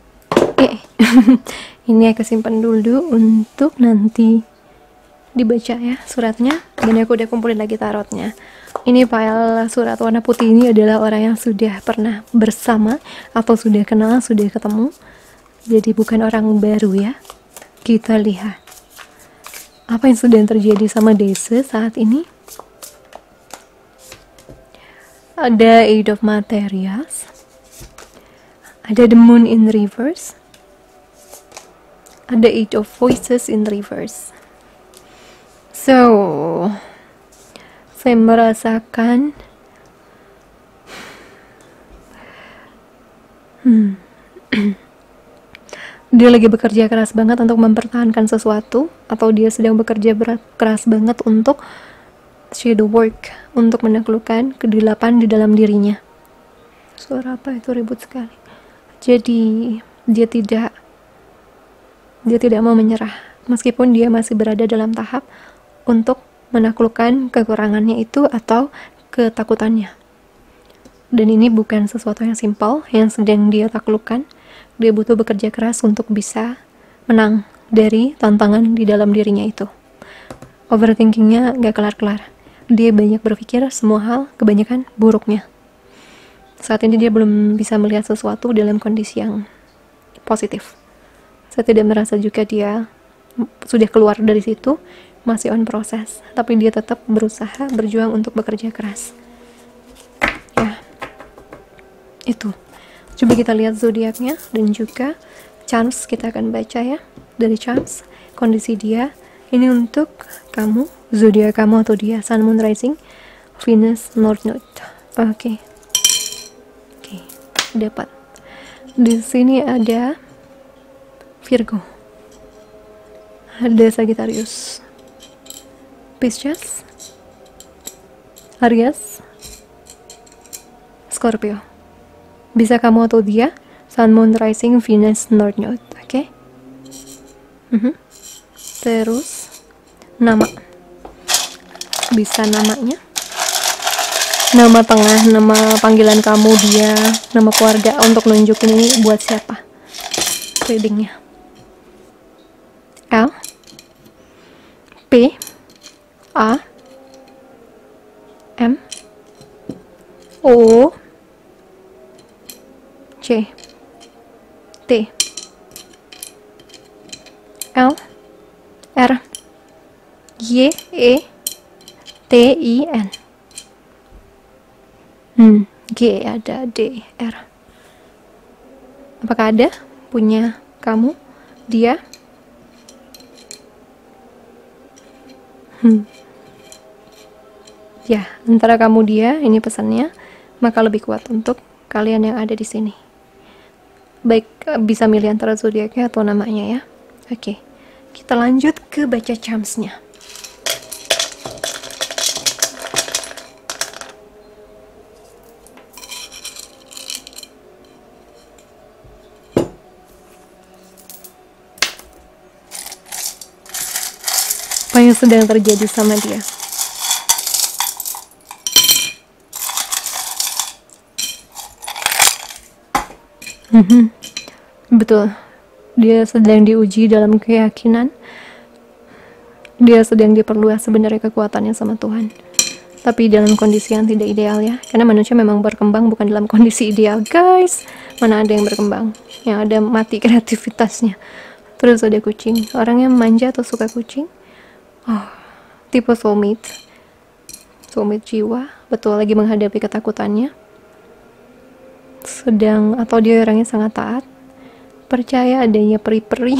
S1: Ini aku simpan dulu untuk nanti dibaca ya suratnya, dan aku udah kumpulin lagi tarotnya. Ini file surat warna putih ini adalah orang yang sudah pernah bersama atau sudah kenal, sudah ketemu, jadi bukan orang baru ya. Kita lihat apa yang sedang terjadi sama Dese saat ini. Ada Eight of Materials, ada The Moon in reverse, ada Eight of Voices in reverse. So, saya merasakan dia lagi bekerja keras banget untuk mempertahankan sesuatu, atau dia sedang bekerja keras banget untuk shadow work, untuk menaklukkan kegelapan di dalam dirinya. Suara apa itu, ribut sekali. Jadi dia tidak mau menyerah, meskipun dia masih berada dalam tahap untuk menaklukkan kekurangannya itu atau ketakutannya. Dan ini bukan sesuatu yang simpel yang sedang dia taklukkan. Dia butuh bekerja keras untuk bisa menang dari tantangan di dalam dirinya itu. Overthinkingnya gak kelar-kelar. Dia banyak berpikir semua hal, kebanyakan buruknya. Saat ini dia belum bisa melihat sesuatu dalam kondisi yang positif. Saya tidak merasa juga dia sudah keluar dari situ, masih on proses, tapi dia tetap berusaha, berjuang untuk bekerja keras. Ya, itu. Coba kita lihat zodiaknya dan juga charms, kita akan baca ya dari charms kondisi dia. Ini untuk kamu, zodiak kamu atau dia, Sun, Moon, Rising, Venus, North Node. Oke, dapat. Di sini ada Virgo, ada Sagittarius, Pisces, Aries, Scorpio. Bisa kamu atau dia, Sun, Moon, Rising, Venus, North Node. Oke. Terus nama, bisa namanya, nama tengah, nama panggilan kamu, dia, nama keluarga, untuk nunjukin ini buat siapa readingnya. L, P, A, M, O, C, T, L, R, Y, E, T, I, N. G ada, D, R. Apakah ada punya kamu, dia? Ya, antara kamu dia, ini pesannya, maka lebih kuat untuk kalian yang ada di sini. Baik, bisa milih antara zodiaknya atau namanya ya. Oke, kita lanjut ke baca charmsnya. Apa yang sedang terjadi sama dia? Betul, dia sedang diuji dalam keyakinan. Dia sedang diperluas sebenarnya kekuatannya sama Tuhan, tapi dalam kondisi yang tidak ideal ya, karena manusia memang berkembang bukan dalam kondisi ideal guys. Mana ada yang berkembang, yang ada mati kreativitasnya. Terus ada kucing, orang yang manja atau suka kucing. Oh, tipe soulmate jiwa, betul, lagi menghadapi ketakutannya. Sedang, atau dia orangnya sangat taat, percaya adanya peri-peri,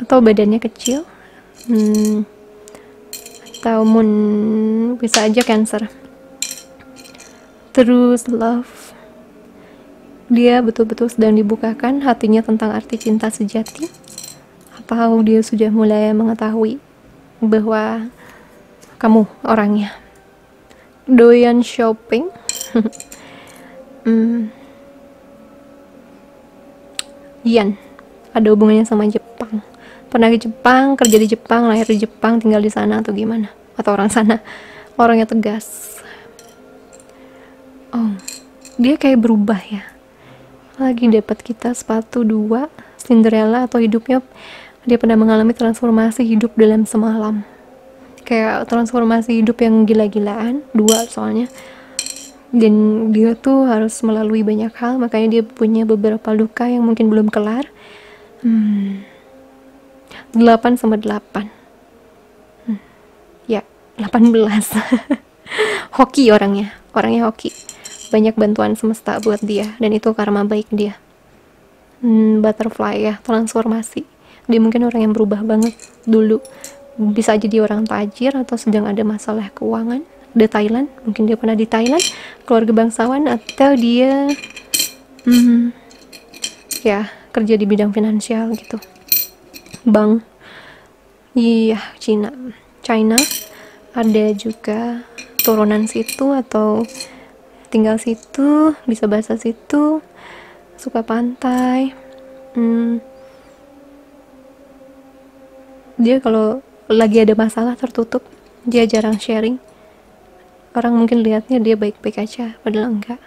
S1: atau badannya kecil, atau bisa aja Cancer. Terus love, dia betul-betul sedang dibukakan hatinya tentang arti cinta sejati, atau dia sudah mulai mengetahui bahwa kamu orangnya. Doyan shopping. Yan, ada hubungannya sama Jepang. Pernah ke Jepang, kerja di Jepang, lahir di Jepang, tinggal di sana atau gimana? Atau orang sana, orangnya tegas. Oh, dia kayak berubah ya. Apalagi dapat kita sepatu 2, Cinderella, atau hidupnya dia pernah mengalami transformasi hidup dalam semalam. Kayak transformasi hidup yang gila-gilaan, 2 soalnya. Dan dia tuh harus melalui banyak hal, makanya dia punya beberapa luka yang mungkin belum kelar. 8 sama 8. Ya, 18. Hoki orangnya hoki. Banyak bantuan semesta buat dia, dan itu karma baik dia. Butterfly ya, transformasi. Dia mungkin orang yang berubah banget dulu. Bisa aja dia orang tajir atau sedang ada masalah keuangan. Di Thailand, mungkin dia pernah di Thailand, keluarga bangsawan, atau dia ya kerja di bidang finansial gitu, bank. Iya, China. Ada juga turunan situ atau tinggal situ, bisa bahasa situ, suka pantai. Dia kalau lagi ada masalah tertutup, dia jarang sharing. Orang mungkin lihatnya dia baik-baik aja, padahal enggak.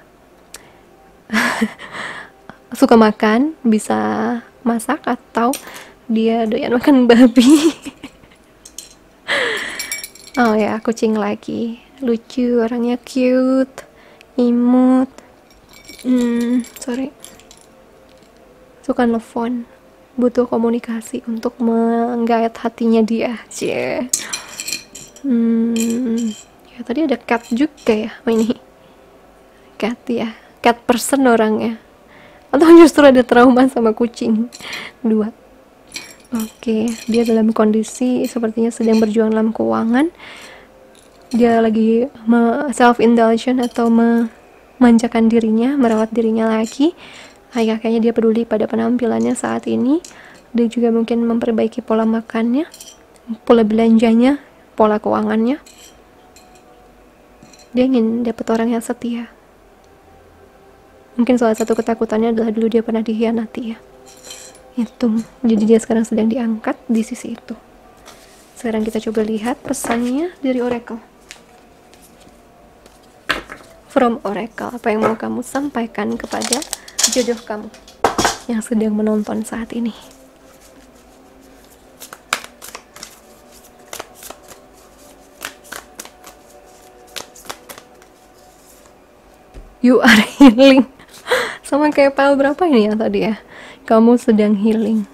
S1: Suka makan, bisa masak, atau dia doyan makan babi. Oh ya, kucing lagi. Lucu, orangnya cute, imut. Suka nelfon, butuh komunikasi untuk menggait hatinya dia. Cie. Ya tadi ada cat juga ya. Oh ini cat ya, cat person orangnya. Atau justru ada trauma sama kucing. 2. Oke, dia dalam kondisi sepertinya sedang berjuang dalam keuangan. Dia lagi self-indulgence atau memanjakan dirinya, merawat dirinya lagi. Kayaknya dia peduli pada penampilannya saat ini. Dia juga mungkin memperbaiki pola makannya, pola belanjanya, pola keuangannya. Dia ingin dapat orang yang setia. Mungkin salah satu ketakutannya adalah dulu dia pernah dikhianati ya. Itu, jadi dia sekarang sedang diangkat di sisi itu. Sekarang kita coba lihat pesannya dari Oracle. From Oracle, apa yang mau kamu sampaikan kepada jodoh kamu yang sedang menonton saat ini? You are healing. Sama kayak pile berapa ini ya tadi ya? Kamu sedang healing.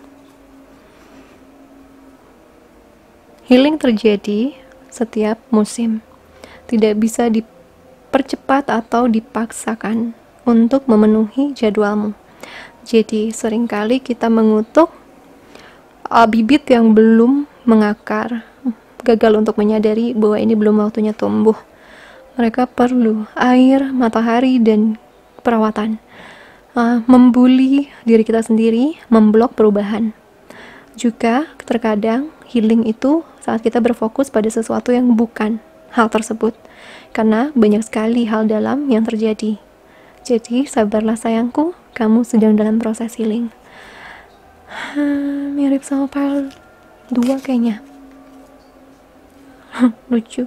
S1: Healing terjadi setiap musim. Tidak bisa dipercepat atau dipaksakan untuk memenuhi jadwalmu. Jadi seringkali kita mengutuk bibit yang belum mengakar, gagal untuk menyadari bahwa ini belum waktunya tumbuh. Mereka perlu air, matahari, dan perawatan. Membuli diri kita sendiri, memblok perubahan. Juga terkadang healing itu saat kita berfokus pada sesuatu yang bukan hal tersebut, karena banyak sekali hal dalam yang terjadi. Jadi sabarlah sayangku, kamu sedang dalam proses healing. Mirip sama pile 2 kayaknya. Lucu.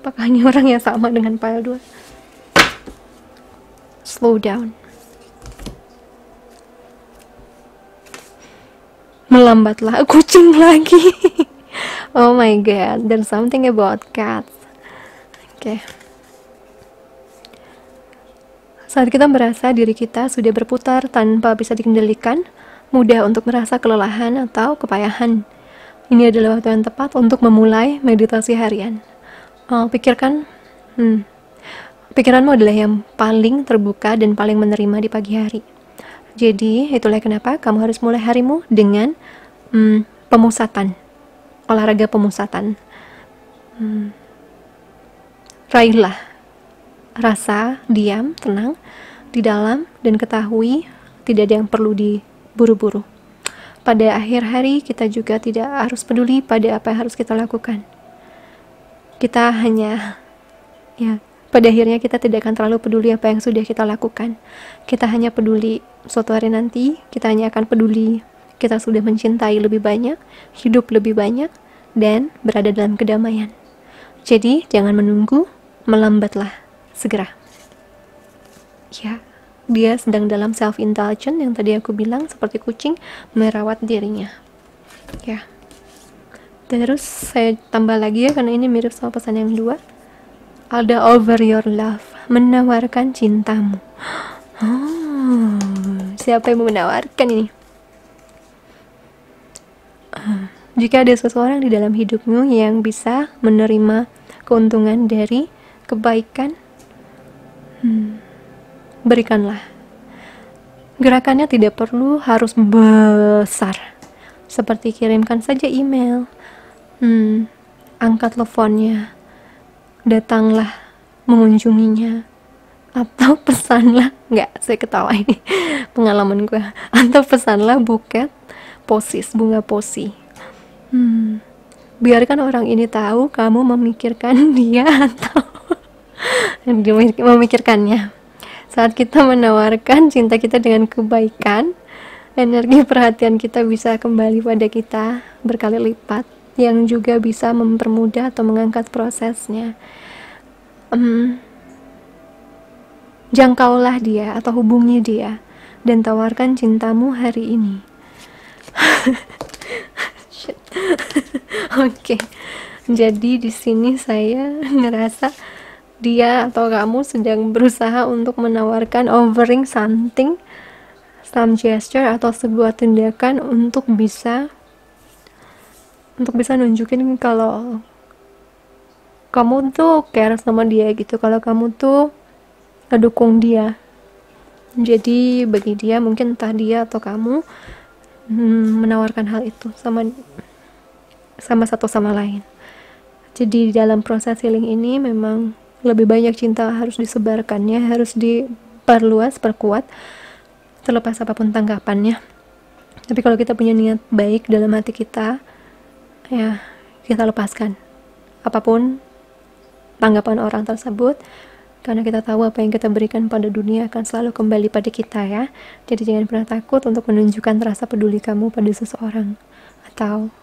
S1: Apakah ini orang yang sama dengan pile 2? Slow down. Melambatlah. Kucing lagi. Oh my god, there's something about cats. Oke. Saat kita merasa diri kita sudah berputar tanpa bisa dikendalikan, mudah untuk merasa kelelahan atau kepayahan. Ini adalah waktu yang tepat untuk memulai meditasi harian. Pikiranmu adalah yang paling terbuka dan paling menerima di pagi hari. Jadi, itulah kenapa kamu harus mulai harimu dengan pemusatan, olahraga pemusatan. Raihlah rasa diam, tenang di dalam, dan ketahui tidak ada yang perlu diburu-buru. Pada akhir hari, kita juga tidak harus peduli pada apa yang harus kita lakukan. Kita hanya, pada akhirnya kita tidak akan terlalu peduli apa yang sudah kita lakukan. Kita hanya peduli suatu hari nanti, kita hanya akan peduli kita sudah mencintai lebih banyak, hidup lebih banyak, dan berada dalam kedamaian. Jadi, jangan menunggu, melambatlah segera. Ya, dia sedang dalam self-indulgence yang tadi aku bilang, seperti kucing merawat dirinya. Ya. Terus saya tambah lagi ya, karena ini mirip sama pesan yang kedua. Ada over your love, menawarkan cintamu. Siapa yang mau menawarkan ini? Jika ada seseorang di dalam hidupmu yang bisa menerima keuntungan dari kebaikan, berikanlah. Gerakannya tidak perlu harus besar, seperti kirimkan saja email, angkat teleponnya, datanglah mengunjunginya, atau pesanlah, saya ketawa ini pengalaman gue, atau pesanlah buket posis, bunga posi. Biarkan orang ini tahu kamu memikirkan dia atau memikirkannya. Saat kita menawarkan cinta kita dengan kebaikan, energi perhatian kita bisa kembali pada kita berkali lipat, yang juga bisa mempermudah atau mengangkat prosesnya. Jangkaulah dia atau hubungi dia dan tawarkan cintamu hari ini. Oke. Jadi di sini saya ngerasa dia atau kamu sedang berusaha untuk menawarkan offering something, some gesture atau sebuah tindakan untuk bisa nunjukin kalau kamu tuh care sama dia gitu, kalau kamu tuh ngedukung dia. Jadi bagi dia, mungkin entah dia atau kamu menawarkan hal itu sama satu sama lain. Jadi dalam proses healing ini memang lebih banyak cinta harus disebarkannya, harus diperluas, perkuat, terlepas apapun tanggapannya. Tapi kalau kita punya niat baik dalam hati kita, ya kita lepaskan apapun tanggapan orang tersebut, karena kita tahu apa yang kita berikan pada dunia akan selalu kembali pada kita ya. Jadi jangan pernah takut untuk menunjukkan rasa peduli kamu pada seseorang atau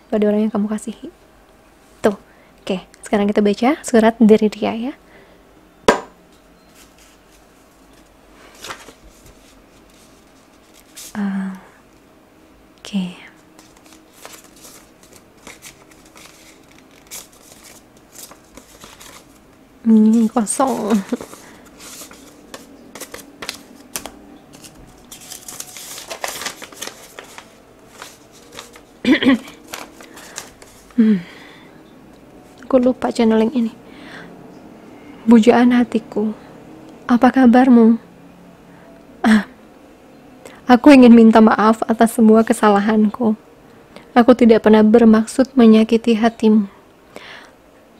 S1: pada orang yang kamu kasihi. Tuh, oke. Sekarang kita baca surat dari dia ya. Oke. Kosong. Aku lupa channeling ini. Pujaan hatiku, apa kabarmu? Aku ingin minta maaf atas semua kesalahanku. Aku tidak pernah bermaksud menyakiti hatimu,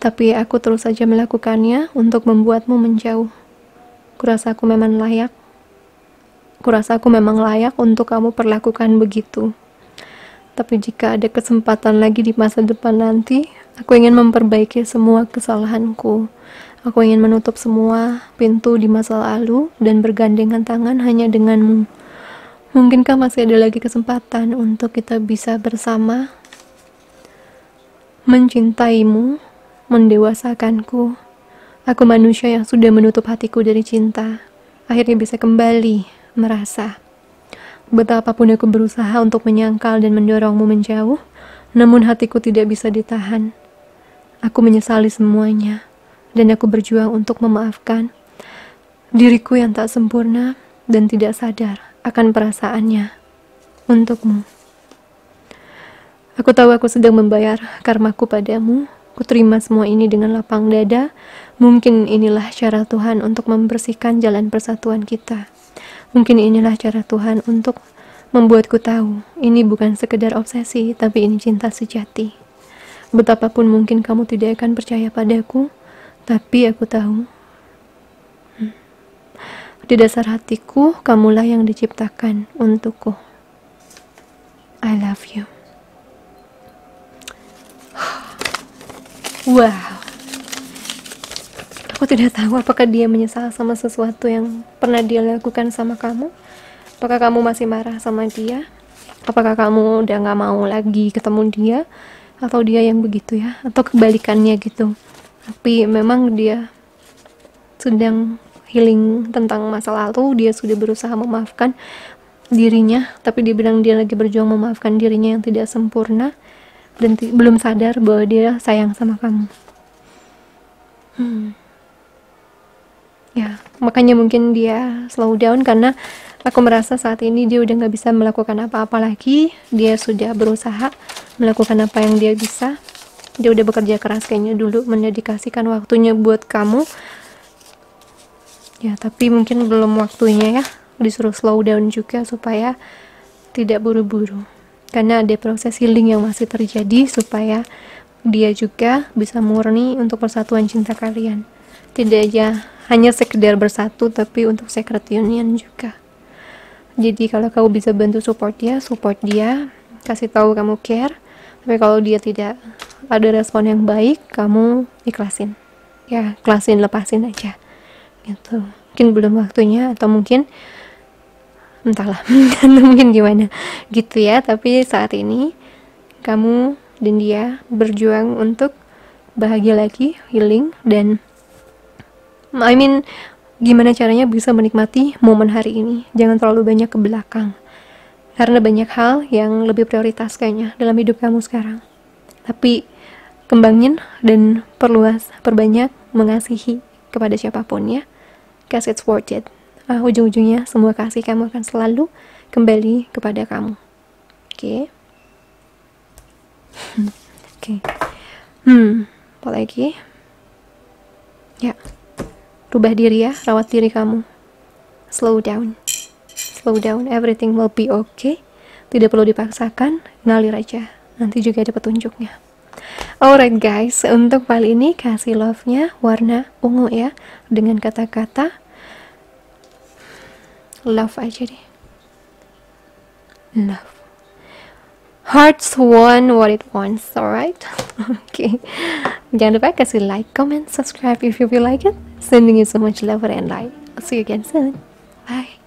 S1: tapi aku terus saja melakukannya untuk membuatmu menjauh. Kurasa aku memang layak untuk kamu perlakukan begitu. Tapi jika ada kesempatan lagi di masa depan nanti, aku ingin memperbaiki semua kesalahanku. Aku ingin menutup semua pintu di masa lalu dan bergandengan tangan hanya denganmu. Mungkinkah masih ada lagi kesempatan untuk kita bisa bersama? Mencintaimu, mendewasakanku. Aku manusia yang sudah menutup hatiku dari cinta. Akhirnya bisa kembali merasa. Betapapun aku berusaha untuk menyangkal dan mendorongmu menjauh, namun hatiku tidak bisa ditahan. Aku menyesali semuanya, dan aku berjuang untuk memaafkan diriku yang tak sempurna dan tidak sadar akan perasaannya untukmu. Aku tahu aku sedang membayar karmaku padamu. Ku terima semua ini dengan lapang dada. Mungkin inilah cara Tuhan untuk membersihkan jalan persatuan kita. Mungkin inilah cara Tuhan untuk membuatku tahu, ini bukan sekedar obsesi, tapi ini cinta sejati. Betapapun mungkin kamu tidak akan percaya padaku, tapi aku tahu. Di dasar hatiku, kamulah yang diciptakan untukku. I love you. Wow. Aku tidak tahu apakah dia menyesal sama sesuatu yang pernah dia lakukan sama kamu. Apakah kamu masih marah sama dia? Apakah kamu udah gak mau lagi ketemu dia? Atau dia yang begitu ya? Atau kebalikannya gitu. Tapi memang dia sedang healing tentang masa lalu, dia sudah berusaha memaafkan dirinya, tapi dia bilang dia lagi berjuang memaafkan dirinya yang tidak sempurna dan belum sadar bahwa dia sayang sama kamu. Ya, makanya mungkin dia slow down, karena aku merasa saat ini dia udah gak bisa melakukan apa-apa lagi. Dia sudah berusaha melakukan apa yang dia bisa. Dia udah bekerja keras kayaknya dulu, mendedikasikan waktunya buat kamu. Ya, tapi mungkin belum waktunya ya. Disuruh slow down juga supaya tidak buru-buru. Karena ada proses healing yang masih terjadi supaya dia juga bisa murni untuk persatuan cinta kalian. Tidak aja hanya sekedar bersatu, tapi untuk secret union juga. Jadi kalau kamu bisa bantu support dia, kasih tahu kamu care. Tapi kalau dia tidak ada respon yang baik, kamu ikhlasin. Ya, ikhlasin, lepasin aja. Gitu. Mungkin belum waktunya, atau mungkin entahlah, mungkin gimana gitu ya. Tapi saat ini kamu dan dia berjuang untuk bahagia lagi, healing, dan gimana caranya bisa menikmati momen hari ini. Jangan terlalu banyak ke belakang, karena banyak hal yang lebih prioritas kayaknya dalam hidup kamu sekarang. Tapi kembangin dan perbanyak mengasihi kepada siapapun ya, cause it's worth it. Ujung-ujungnya semua kasih kamu akan selalu kembali kepada kamu. Oke. Oke. Apa lagi? Ya, rubah diri ya, rawat diri kamu. Slow down, everything will be okay. Tidak perlu dipaksakan, ngalir aja. Nanti juga ada petunjuknya. Alright guys, untuk kali ini kasih love-nya warna ungu ya, dengan kata-kata love aja deh. Love. Hearts want what it wants, alright? Okay. Jangan lupa kasih like, comment, subscribe if you feel like it. Sending you so much love and light. I'll see you again soon. Bye.